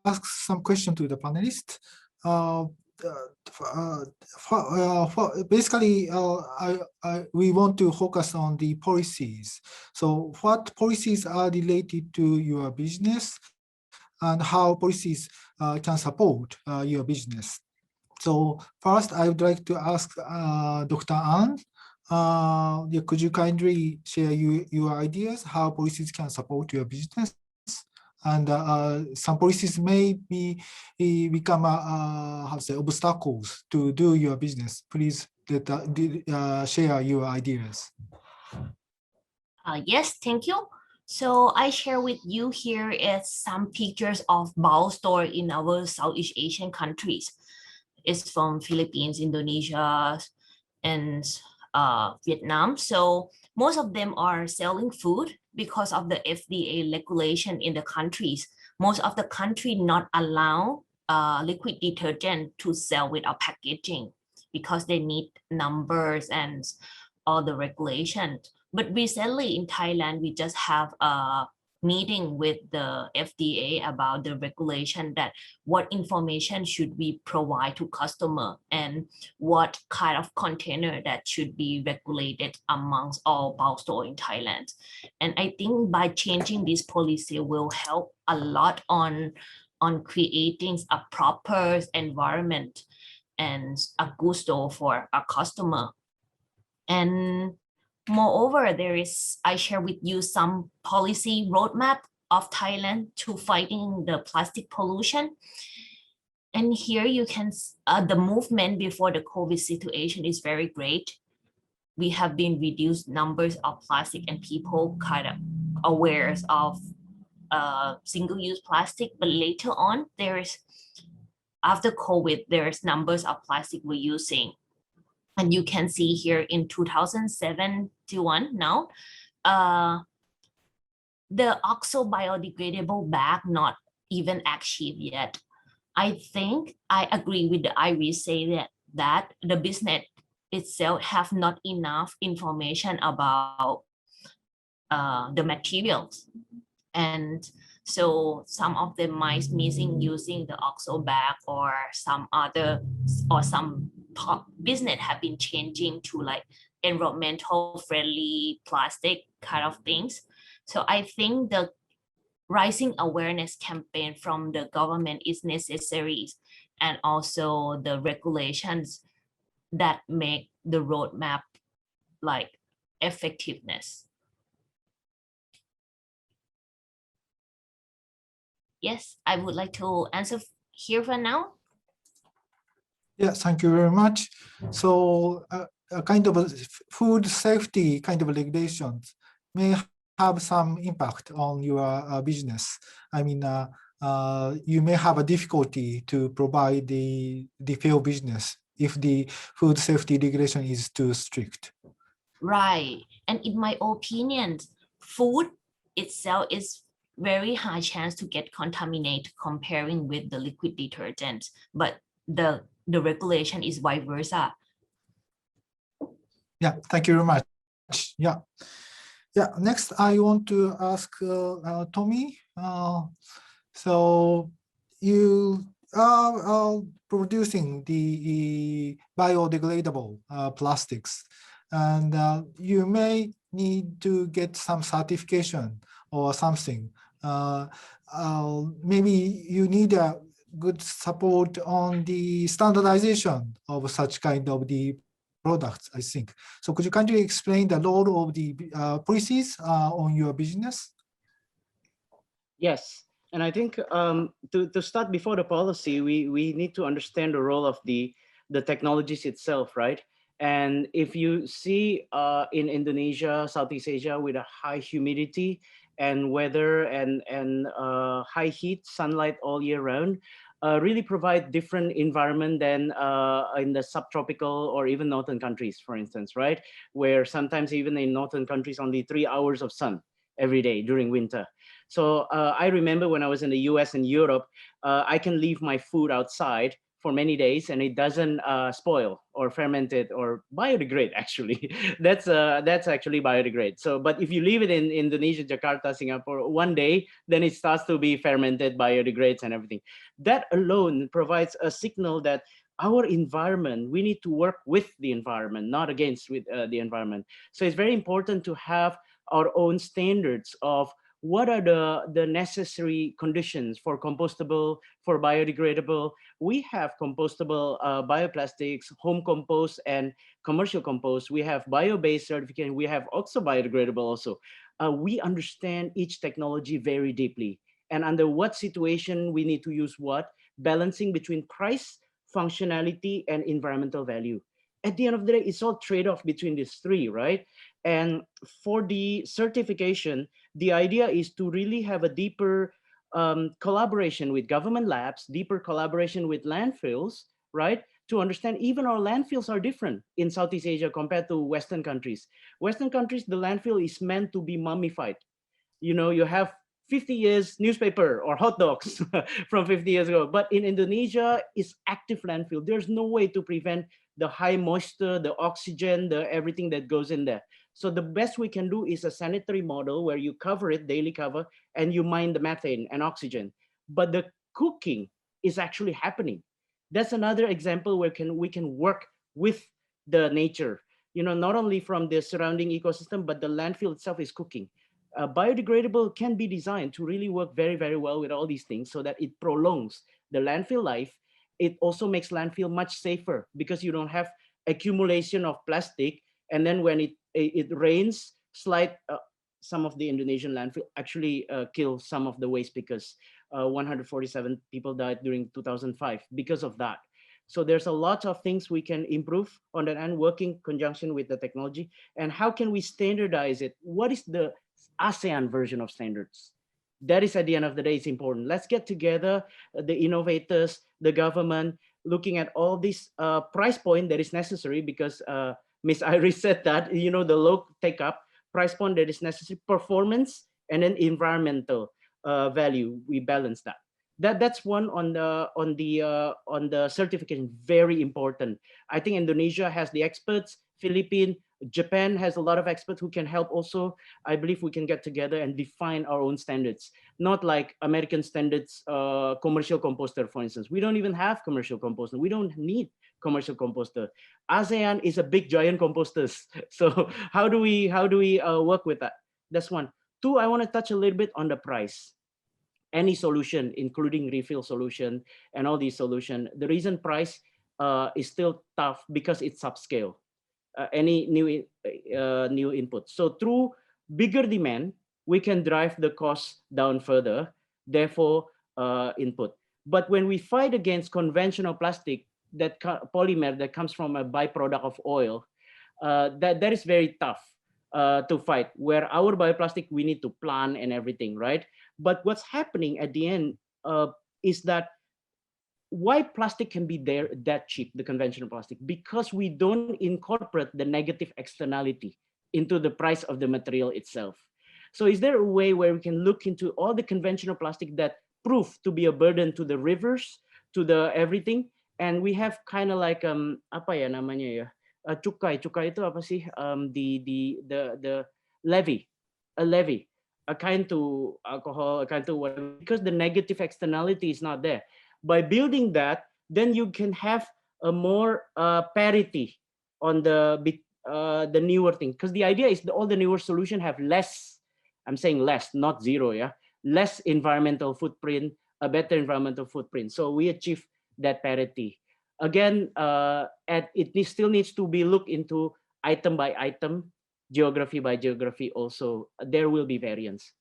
ask some questions to the panelists. Basically, we want to focus on the policies. So what policies are related to your business and how policies can support your business? So first, I would like to ask Dr. An, could you kindly share your ideas how policies can support your business? and some policies may become how to say obstacles to do your business. Please share your ideas. Yes, thank you. So I share with you here is some pictures of bowl store in our Southeast Asian countries. It's from Philippines, Indonesia, and Vietnam. So most of them are selling food because of the FDA regulation in the countries. Most of the country not allow liquid detergent to sell without packaging because they need numbers and all the regulations. But recently in Thailand, we just have a meeting with the FDA about the regulation that what information should we provide to customer and what kind of container that should be regulated amongst all bowl store in Thailand. And I think by changing this policy will help a lot on creating a proper environment and a good store for a customer. And moreover, I share with you some policy roadmap of Thailand to fighting the plastic pollution. And here you can, the movement before the COVID situation is very great. We have been reduced numbers of plastic and people kind of aware of single-use plastic, but later on, after COVID, there's numbers of plastic we're using. And you can see here in 2071 now, the OXO biodegradable bag not even achieved yet. I think I agree with the Iris say that the business itself have not enough information about the materials. And so some of them might missing using the OXO bag or some business have been changing to like environmental friendly plastic kind of things. So I think the rising awareness campaign from the government is necessary, and also the regulations that make the roadmap like effectiveness. Yes, I would like to answer here for now. Yes, thank you very much. So a kind of a food safety kind of regulations may have some impact on your business. I mean, you may have a difficulty to provide the fair business if the food safety regulation is too strict. Right. And in my opinion, food itself is very high chance to get contaminated comparing with the liquid detergent, but the regulation is vice versa. Yeah, thank you very much. Yeah. Next, I want to ask Tommy. So you are producing the biodegradable plastics, and you may need to get some certification or something. Maybe you need a good support on the standardization of such kind of the products, I think. So could you kindly explain the role of the policies on your business? Yes, and I think to start before the policy, we need to understand the role of the technologies itself, right? And if you see in Indonesia, Southeast Asia, with a high humidity and weather and high heat, sunlight all year round, really provide different environment than in the subtropical or even northern countries, for instance, right? Where sometimes even in northern countries, only 3 hours of sun every day during winter. So I remember when I was in the US and Europe, I can leave my food outside for many days and it doesn't spoil or ferment it or biodegrade actually. That's actually biodegrade. So, but if you leave it in Indonesia, Jakarta, Singapore, one day, then it starts to be fermented, biodegrades and everything. That alone provides a signal that our environment, we need to work with the environment, not against with the environment. So it's very important to have our own standards of what are the necessary conditions for compostable, for biodegradable. We have compostable bioplastics, home compost and commercial compost. We have bio-based certification. We have also biodegradable also. We understand each technology very deeply. and under what situation we need to use what, balancing between price, functionality, and environmental value. At the end of the day, it's all trade-off between these three, right? And for the certification, the idea is to really have a deeper collaboration with government labs, deeper collaboration with landfills, right? To understand even our landfills are different in Southeast Asia compared to Western countries. Western countries, the landfill is meant to be mummified. You know, you have 50 years newspaper or hot dogs from 50 years ago. But in Indonesia, it's active landfill. There's no way to prevent the high moisture, the oxygen, the everything that goes in there. So the best we can do is a sanitary model where you cover it, daily cover, and you mine the methane and oxygen. But the cooking is actually happening. That's another example where we can work with the nature, you know, not only from the surrounding ecosystem, but the landfill itself is cooking. Biodegradable can be designed to really work very, very well with all these things so that it prolongs the landfill life. It also makes landfill much safer because you don't have accumulation of plastic. And then when it rains, some of the Indonesian landfill actually kill some of the waste because 147 people died during 2005 because of that. So there's a lot of things we can improve on that and working conjunction with the technology. And how can we standardize it? What is the ASEAN version of standards? That is at the end of the day, it's important. Let's get together, the innovators, the government, looking at all this price point that is necessary because Ms. Iris said that, you know, the low take up price point that is necessary, performance, and then environmental value. We balance that. That's one on the certification, very important. I think Indonesia has the experts, Philippines, Japan has a lot of experts who can help also. I believe we can get together and define our own standards, not like American standards, commercial composter, for instance. We don't even have commercial composter. We don't need commercial composter. ASEAN is a big giant composters. So how do we work with that? That's one. Two, I want to touch a little bit on the price. Any solution, including refill solution and all these solutions, the reason price is still tough because it's subscale. Any new input. So through bigger demand, we can drive the cost down further, therefore input. But when we fight against conventional plastic, that polymer that comes from a byproduct of oil, that is very tough to fight, where our bioplastic, we need to plant and everything, right? But what's happening at the end is that why plastic can be there that cheap, the conventional plastic, because we don't incorporate the negative externality into the price of the material itself. So is there a way where we can look into all the conventional plastic that prove to be a burden to the rivers, to the everything, and we have kind of like apa ya namanya ya, cukai itu apa sih, the levy, a levy, a kind to alcohol, a kind to whatever, because the negative externality is not there. By building that, then you can have a more parity on the newer thing. Because the idea is that all the newer solution have less, I'm saying less, not zero, yeah, less environmental footprint, a better environmental footprint. So we achieve that parity. Again, it still needs to be looked into item by item, geography by geography also. There will be variance.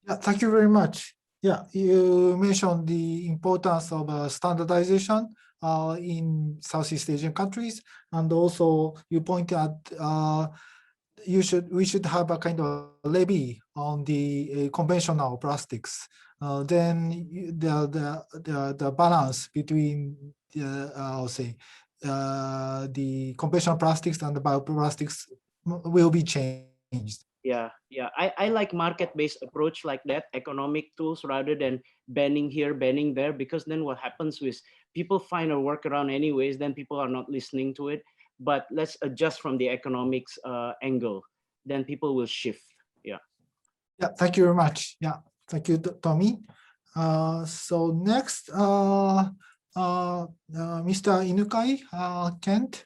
Yeah, thank you very much. Yeah, you mentioned the importance of standardization in Southeast Asian countries, and also you point out we should have a kind of levy on the conventional plastics. Then the balance between the conventional plastics and the bioplastics will be changed. Yeah. I like market-based approach like that, economic tools rather than banning here, banning there, because then what happens is people find a workaround anyways, then people are not listening to it. But let's adjust from the economics angle, then people will shift. Yeah, thank you very much. Yeah, thank you, Tommy. So next, Mr. Inukai, Kent.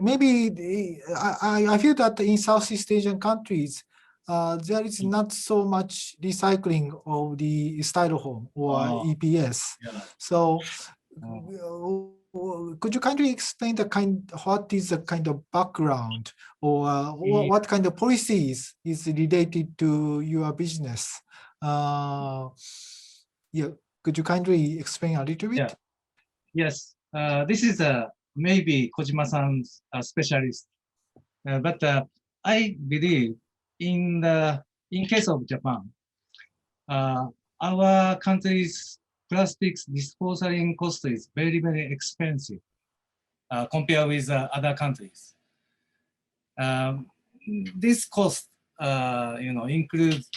Maybe I feel that in Southeast Asian countries, there is not so much recycling of the styrofoam or EPS. So could you kindly explain what is the kind of background, or what kind of policies is related to your business? Yeah, could you kindly explain a little bit? Yeah. Yes, this is maybe Kojima-san's specialist, but I believe in case of Japan, our country's plastics disposal cost is very, very expensive compared with other countries. This cost, includes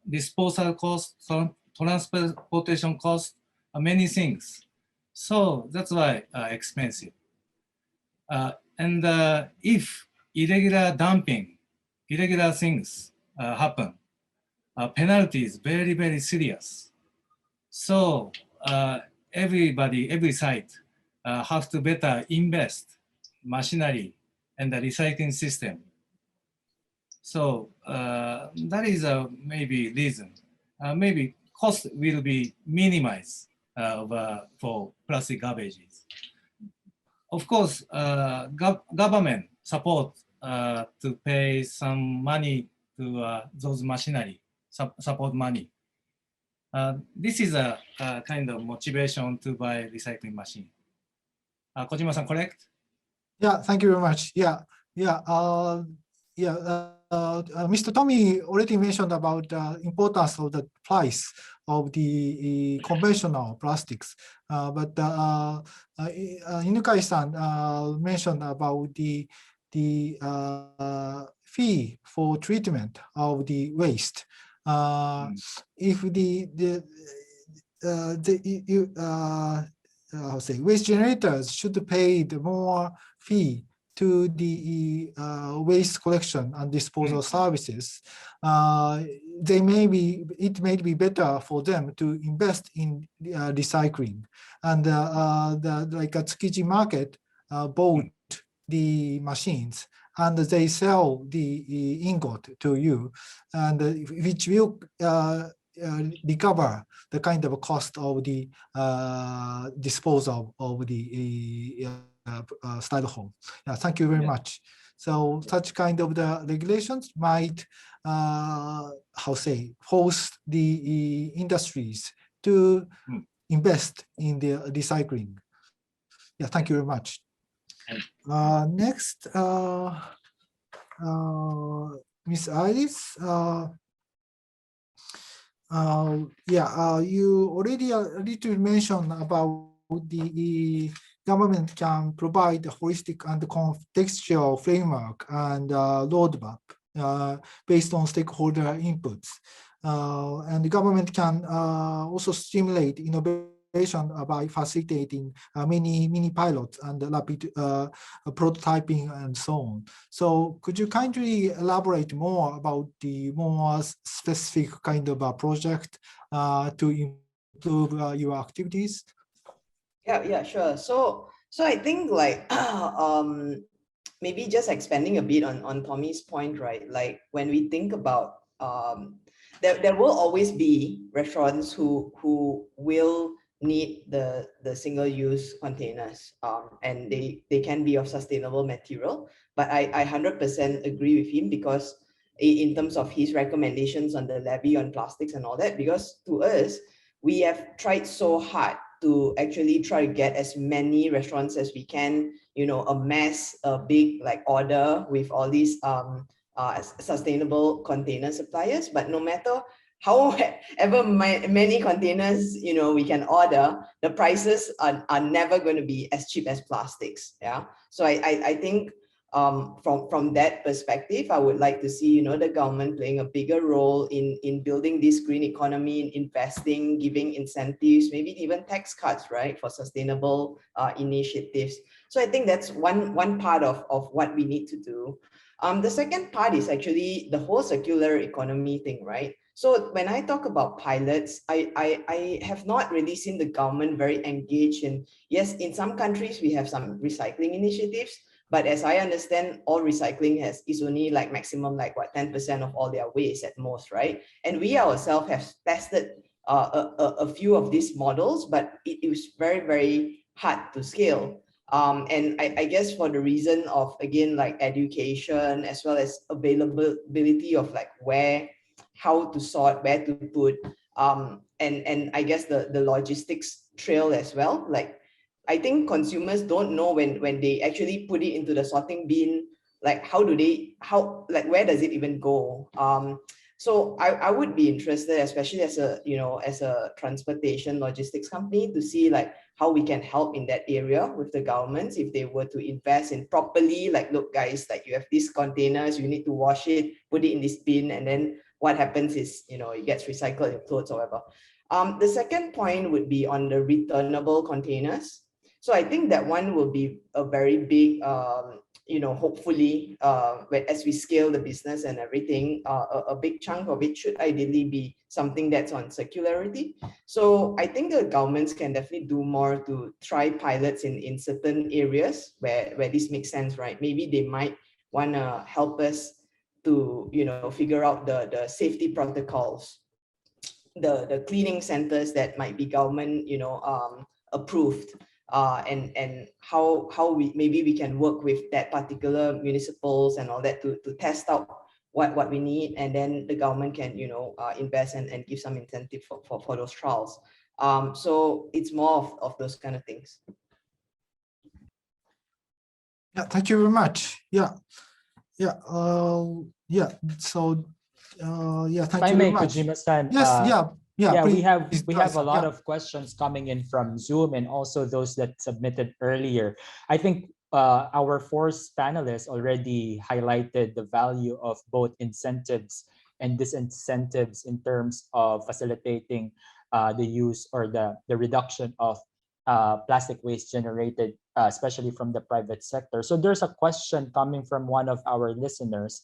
disposal cost, transportation cost, many things. So that's why expensive. And if irregular dumping, irregular things happen, penalty is very, very serious. So everybody, every site have to better invest machinery and the recycling system. So that is a maybe reason. Maybe cost will be minimized for plastic garbages. Of course, government support to pay some money to those machinery, support money. This is a kind of motivation to buy recycling machine. Kojima-san, correct? Yeah, thank you very much. Mr. Tommy already mentioned about the importance of the price of the conventional plastics, but Inukai-san mentioned about the fee for treatment of the waste. If waste generators should pay the more fee to the waste collection and disposal services, it may be better for them to invest in recycling. And like a Tsukiji market bought the machines and they sell the ingot to you, and which will recover the kind of cost of the disposal of the styrofoam. Yeah, thank you very much. So such kind of the regulations might, force the industries to invest in the recycling. Yeah, thank you very much. Next, Ms. Iris. You already a little mentioned about the government can provide a holistic and contextual framework and roadmap based on stakeholder inputs. And the government can also stimulate innovation by facilitating mini pilots and rapid prototyping and so on. So could you kindly elaborate more about the more specific kind of a project to improve your activities? Yeah, sure. So I think like maybe just expanding a bit on Tommy's point, right? Like when we think about there will always be restaurants who will need the single-use containers, and they can be of sustainable material. But I 100% agree with him, because in terms of his recommendations on the levy on plastics and all that, because to us, we have tried so hard to actually try to get as many restaurants as we can, amass a big like order with all these sustainable container suppliers. But no matter however many containers we can order, the prices are never going to be as cheap as plastics. Yeah, so I think from that perspective, I would like to see the government playing a bigger role in building this green economy, in investing, giving incentives, maybe even tax cuts, right, for sustainable initiatives. So I think that's one part of what we need to do. The second part is actually the whole circular economy thing, right? So when I talk about pilots, I have not really seen the government very engaged in, yes, in some countries we have some recycling initiatives, but as I understand, all recycling is only like maximum like 10% of all their waste at most, right? And we ourselves have tested a few of these models, but it was very, very hard to scale. And I guess for the reason of, again, like education, as well as availability of like how to sort, where to put, and I guess the logistics trail as well. Like, I think consumers don't know when they actually put it into the sorting bin, like where does it even go? So I would be interested, especially as a transportation logistics company, to see like how we can help in that area with the governments, if they were to invest in properly, like, look guys, like you have these containers, you need to wash it, put it in this bin, and then what happens is, it gets recycled in clothes or whatever. The second point would be on the returnable containers. So I think that one will be a very big, hopefully, as we scale the business and everything, a big chunk of it should ideally be something that's on circularity. So I think the governments can definitely do more to try pilots in certain areas where this makes sense, right? Maybe they might want to help us to, figure out the safety protocols, the cleaning centers that might be government, approved, and how we can work with that particular municipals and all that to test out what we need, and then the government can, invest and give some incentive for those trials. So it's more of those kind of things. Yeah, thank you very much. Yeah. So, thank you very much. Kojima-san, Yes, we please, have a lot of questions coming in from Zoom, and also those that submitted earlier. I think our fourth panelists already highlighted the value of both incentives and disincentives in terms of facilitating the use or the reduction of plastic waste generated, especially from the private sector. So there's a question coming from one of our listeners.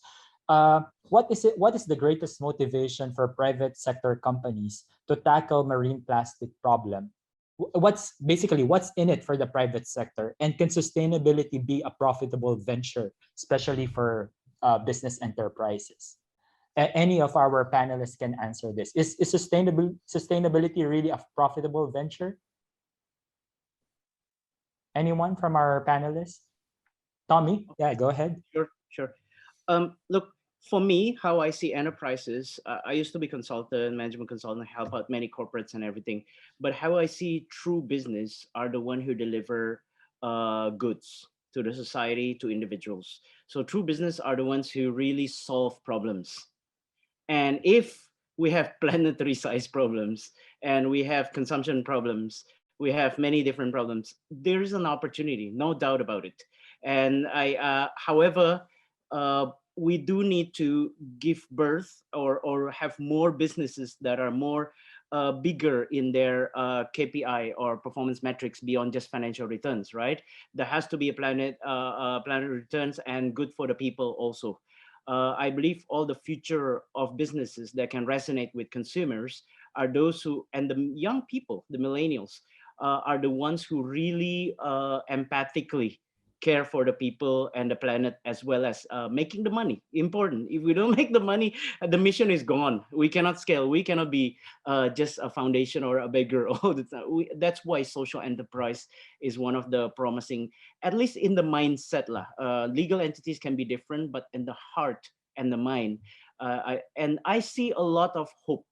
What is the greatest motivation for private sector companies to tackle marine plastic problem? What's in it for the private sector, and can sustainability be a profitable venture, especially for business enterprises? Any of our panelists can answer this. Is sustainability really a profitable venture? Anyone from our panelists? Tommy, yeah, go ahead. Sure. Look, for me, how I see enterprises, I used to be consultant, management consultant, help out many corporates and everything. But how I see true business are the one who deliver goods to the society, to individuals. So true business are the ones who really solve problems. And if we have planetary size problems and we have consumption problems, we have many different problems, there is an opportunity, no doubt about it. And however, we do need to give birth or have more businesses that are more bigger in their KPI or performance metrics beyond just financial returns, right? There has to be a planetary returns and good for the people also. I believe all the future of businesses that can resonate with consumers are those who, and the young people, the millennials, are the ones who really empathically care for the people and the planet, as well as making the money. Important. If we don't make the money, the mission is gone. We cannot scale. We cannot be just a foundation or a beggar all the time. That's why social enterprise is one of the promising, at least in the mindset. Legal entities can be different, but in the heart and the mind. I see a lot of hope.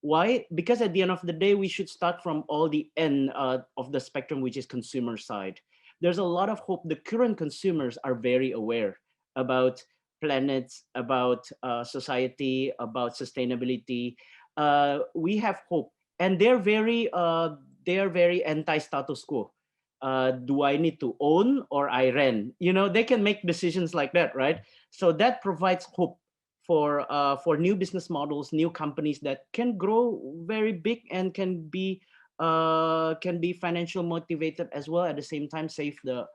Why? Because at the end of the day, we should start from all the end of the spectrum, which is consumer side. There's a lot of hope. The current consumers are very aware about planets, about society, about sustainability. We have hope, and they're very anti-status quo. Do I need to own or I rent? They can make decisions like that, right? So that provides hope for new business models, new companies that can grow very big and can be financial motivated as well, at the same time save the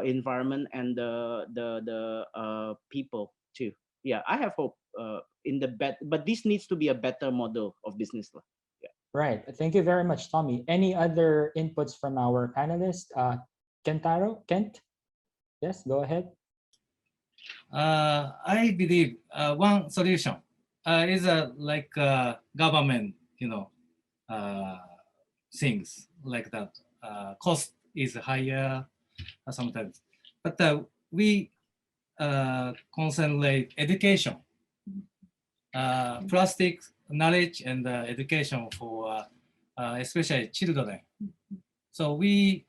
environment and the people too. Yeah, I have hope in the but this needs to be a better model of business. Yeah. Right. Thank you very much, Tommy. Any other inputs from our panelists? Kent? Yes, go ahead. I believe one solution is like government, things like that. Cost is higher sometimes, but we concentrate education, plastic knowledge and education for especially children. So we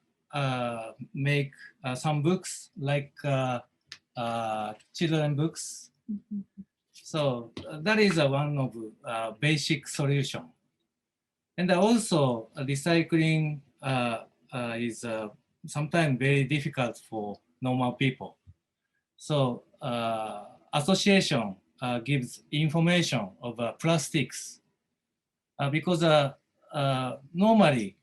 make some books like children books. So that is one of basic solution. And also recycling is sometimes very difficult for normal people. So association gives information of plastics because normally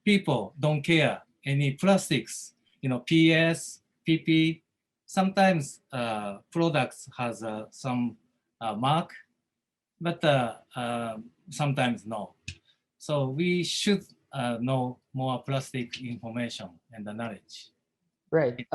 people don't care any plastics, PS, PP. Sometimes products has some mark, but sometimes no. So we should know more plastic information and the knowledge. Right.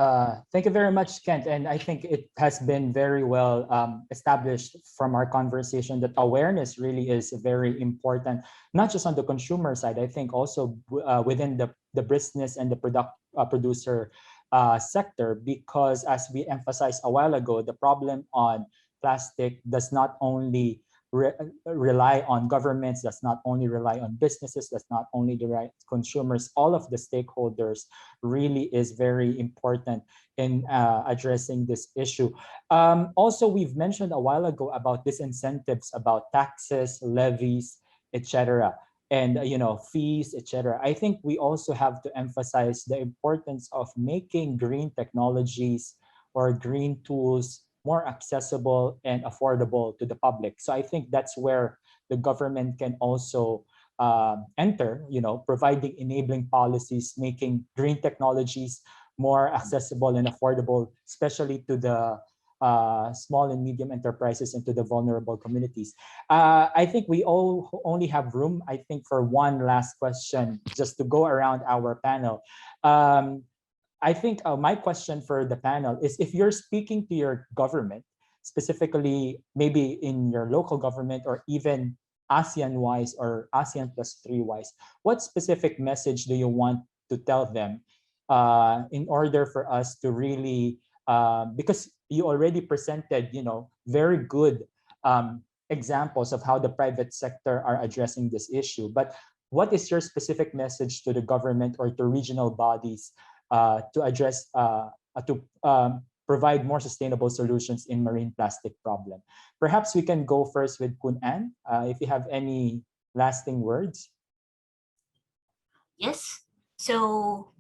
Thank you very much, Kent. And I think it has been very well established from our conversation that awareness really is very important, not just on the consumer side. I think also within the business and the producer sector, because as we emphasized a while ago, the problem on plastic does not only rely on governments, does not only rely on businesses, does not only rely on consumers. All of the stakeholders really is very important in addressing this issue. Also, we've mentioned a while ago about disincentives, about taxes, levies, etc., and fees, etc. I think we also have to emphasize the importance of making green technologies or green tools more accessible and affordable to the public. So I think that's where the government can also enter, providing enabling policies, making green technologies more accessible and affordable, especially to the small and medium enterprises and to the vulnerable communities. I think we all only have room, I think, for one last question, just to go around our panel. I think my question for the panel is, if you're speaking to your government, specifically maybe in your local government or even ASEAN-wise or ASEAN +3-wise, what specific message do you want to tell them in order for us to really, because you already presented, very good examples of how the private sector are addressing this issue, but what is your specific message to the government or to regional bodies to address, to provide more sustainable solutions in marine plastic problem? Perhaps we can go first with Kun An, if you have any lasting words. Yes. So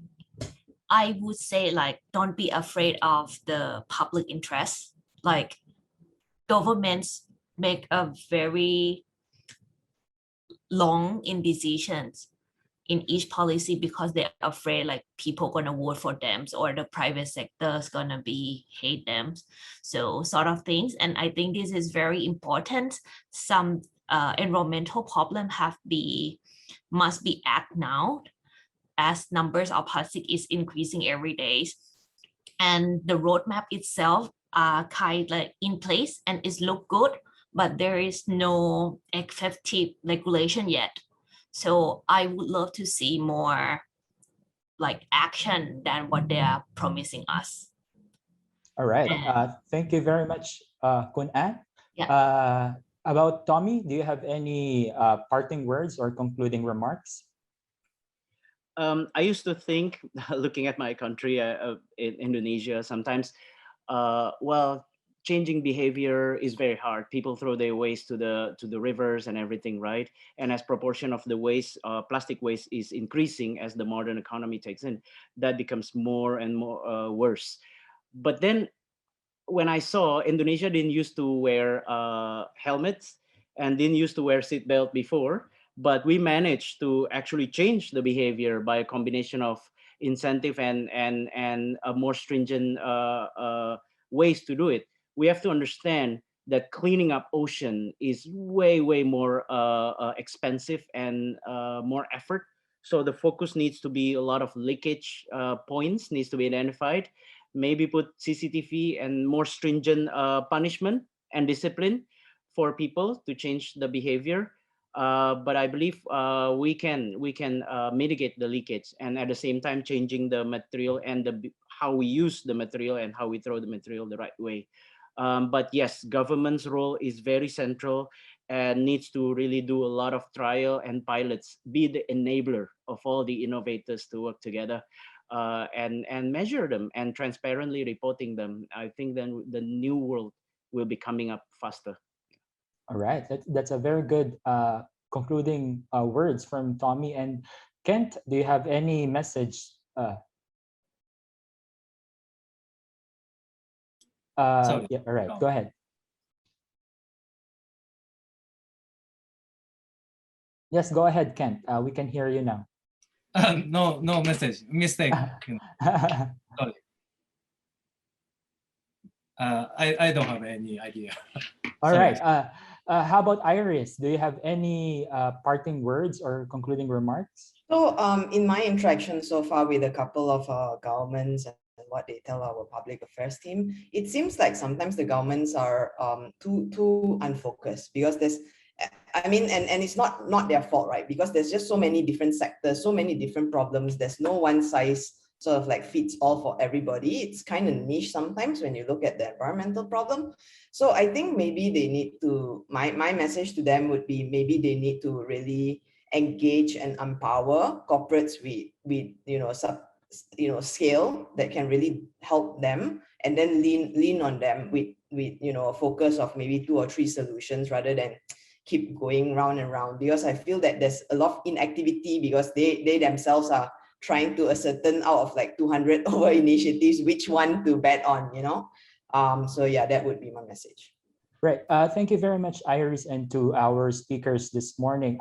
I would say, don't be afraid of the public interest. Governments make a very long indecisions in each policy because they're afraid people gonna vote for them or the private sector is gonna hate them, so sort of things. And I think this is very important. Some environmental problem must be acted now, as numbers of plastic is increasing every day, and the roadmap itself are in place and it look good, but there is no effective regulation yet. So I would love to see more action than what they are promising us. All right. Thank you very much, Kun An. Yeah. About Tommy, do you have any parting words or concluding remarks? I used to think, looking at my country, in Indonesia, sometimes, changing behavior is very hard. People throw their waste to the rivers and everything, right? And as proportion of the waste, plastic waste is increasing as the modern economy takes in, that becomes more and more worse. But then when I saw Indonesia didn't used to wear helmets and didn't used to wear seatbelt before, but we managed to actually change the behavior by a combination of incentive and a more stringent ways to do it. We have to understand that cleaning up ocean is way more expensive and more effort. So the focus needs to be a lot of leakage points needs to be identified. Maybe put CCTV and more stringent punishment and discipline for people to change the behavior. But I believe we can mitigate the leakage, and at the same time changing the material and how we use the material and how we throw the material the right way. But yes, government's role is very central and needs to really do a lot of trial and pilots, be the enabler of all the innovators to work together and measure them and transparently reporting them. I think then the new world will be coming up faster. All right, that's a very good concluding words from Tommy. And Kent, do you have any message? Sorry. Yeah, all right, go ahead. Yes, go ahead, Kent. We can hear you now. No message. Mistake. Sorry. I don't have any idea. All right. How about Iris? Do you have any parting words or concluding remarks? So in my interaction so far with a couple of governments and what they tell our public affairs team, it seems like sometimes the governments are too unfocused, because there's, I mean, and it's not their fault, right? Because there's just so many different sectors, so many different problems. There's no one size sort of like fits all for everybody. It's kind of niche sometimes when you look at the environmental problem. So I think maybe they need to, my message to them would be, maybe they need to really engage and empower corporates with scale that can really help them, and then lean on them with a focus of maybe 2 or 3 solutions rather than keep going round and round. Because I feel that there's a lot of inactivity because they themselves are trying to ascertain out of like 200 over initiatives which one to bet on, so yeah, that would be my message. Right. Thank you very much, Iris, and to our speakers this morning.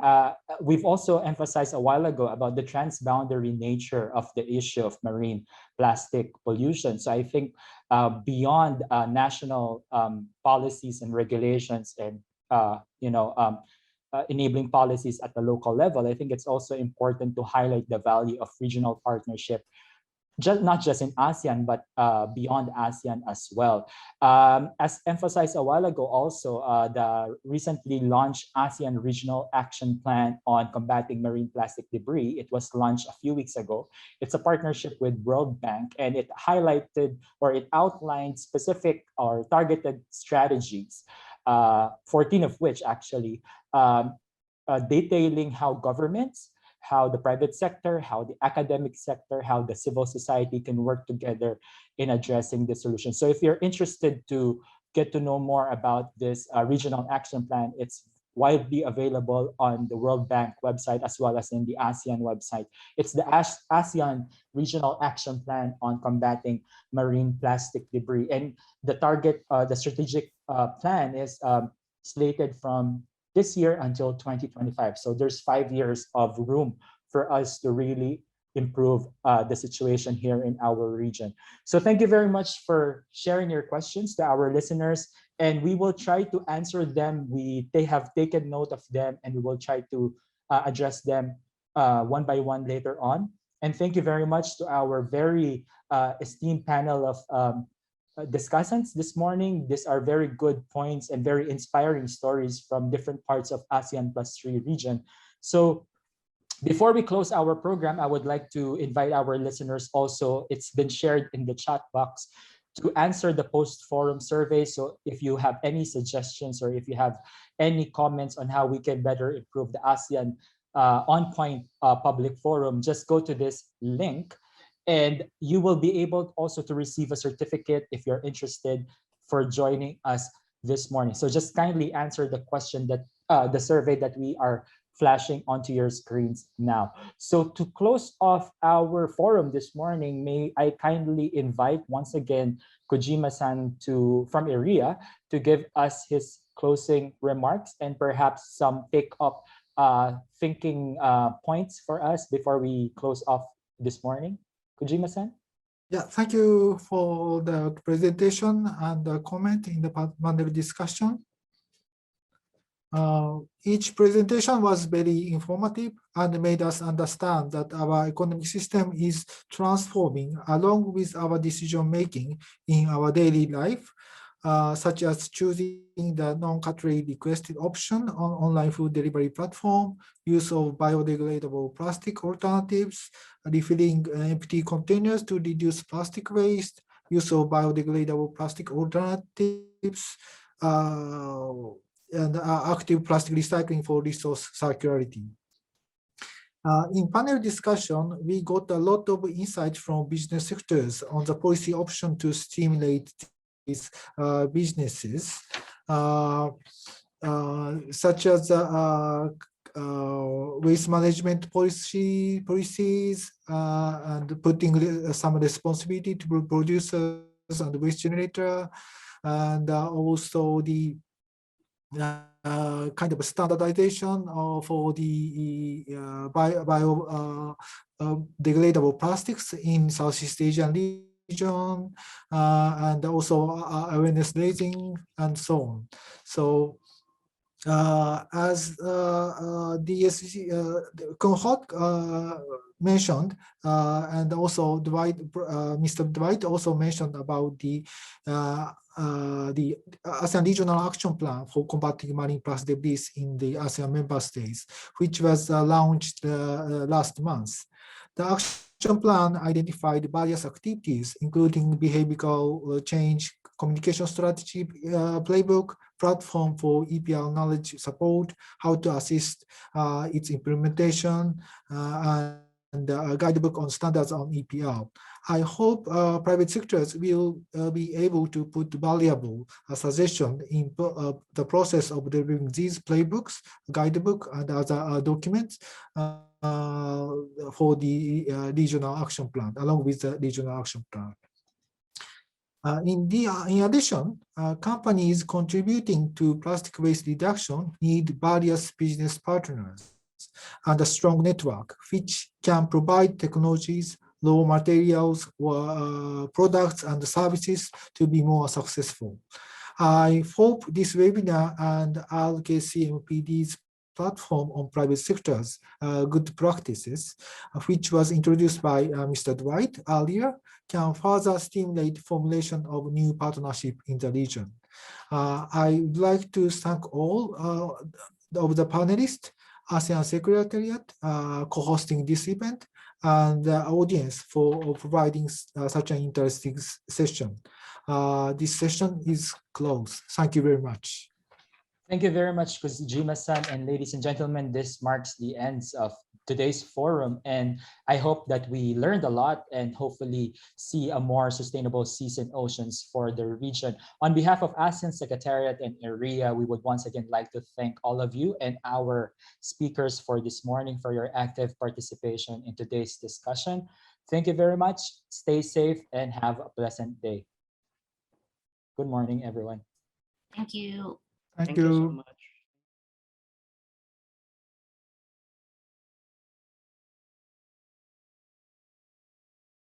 We've also emphasized a while ago about the transboundary nature of the issue of marine plastic pollution. So I think beyond national policies and regulations and enabling policies at the local level, I think it's also important to highlight the value of regional partnership, not just in ASEAN, but beyond ASEAN as well. As emphasized a while ago also, the recently launched ASEAN Regional Action Plan on Combating Marine Plastic Debris, it was launched a few weeks ago. It's a partnership with World Bank, and it highlighted, or it outlined specific or targeted strategies, 14 of which actually, detailing how governments, how the private sector, how the academic sector, how the civil society can work together in addressing the solution. So if you're interested to get to know more about this regional action plan, it's widely available on the World Bank website as well as in the ASEAN website. It's the ASEAN Regional Action Plan on Combating Marine Plastic Debris. And the target, the strategic plan is slated from this year until 2025. So there's 5 years of room for us to really improve the situation here in our region. So thank you very much for sharing your questions to our listeners, and we will try to answer them. They have taken note of them, and we will try to address them one by one later on. And thank you very much to our very esteemed panel of discussants this morning. These are very good points and very inspiring stories from different parts of ASEAN +3 region. So before we close our program, I would like to invite our listeners also, it's been shared in the chat box, to answer the post-forum survey. So if you have any suggestions or if you have any comments on how we can better improve the ASEAN on-point public forum, just go to this link, and you will be able also to receive a certificate if you're interested for joining us this morning. So just kindly answer the question that the survey that we are flashing onto your screens now. So to close off our forum this morning, may I kindly invite once again Kojima-san from ERIA to give us his closing remarks and perhaps some take-up thinking points for us before we close off this morning. Kojima-san? Yeah, thank you for the presentation and the comment in the panel discussion. Each presentation was very informative and made us understand that our economic system is transforming along with our decision making in our daily life. such as choosing the non-cutlery requested option on online food delivery platform, use of biodegradable plastic alternatives, refilling empty containers to reduce plastic waste, use of biodegradable plastic alternatives, and active plastic recycling for resource circularity. In panel discussion, we got a lot of insights from business sectors on the policy option to stimulate these businesses, such as waste management policies and putting some responsibility to producers and waste generator, and also the kind of standardization for the biodegradable plastics in Southeast Asian region, and also awareness raising and so on. So as DSC Kun-Hok mentioned, and also Mr. Dwight also mentioned about the ASEAN Regional Action Plan for combating marine plastic debris in the ASEAN member states, which was launched last month. The action plan identified various activities, including behavioral change, communication strategy playbook, platform for EPR knowledge support, how to assist its implementation, and a guidebook on standards on EPR. I hope private sectors will be able to put valuable suggestion in the process of delivering these playbooks, guidebook, and other documents for the regional action plan, along with the regional action plan. In addition, companies contributing to plastic waste reduction need various business partners and a strong network, which can provide technologies, raw materials, products, and services to be more successful. I hope this webinar and RKCMPD's platform on private sectors good practices, which was introduced by Mr. Dwight earlier, can further stimulate formulation of new partnership in the region. I would like to thank all of the panelists, ASEAN Secretariat co-hosting this event, and the audience for providing such an interesting session. This session is closed. Thank you very much. Thank you very much, Kojima-san, and ladies and gentlemen, this marks the end of today's forum, and I hope that we learned a lot and hopefully see a more sustainable seas and oceans for the region. On behalf of ASEAN Secretariat and ERIA, we would once again like to thank all of you and our speakers for this morning for your active participation in today's discussion. Thank you very much. Stay safe and have a pleasant day. Good morning, everyone. Thank you. Thank you so much.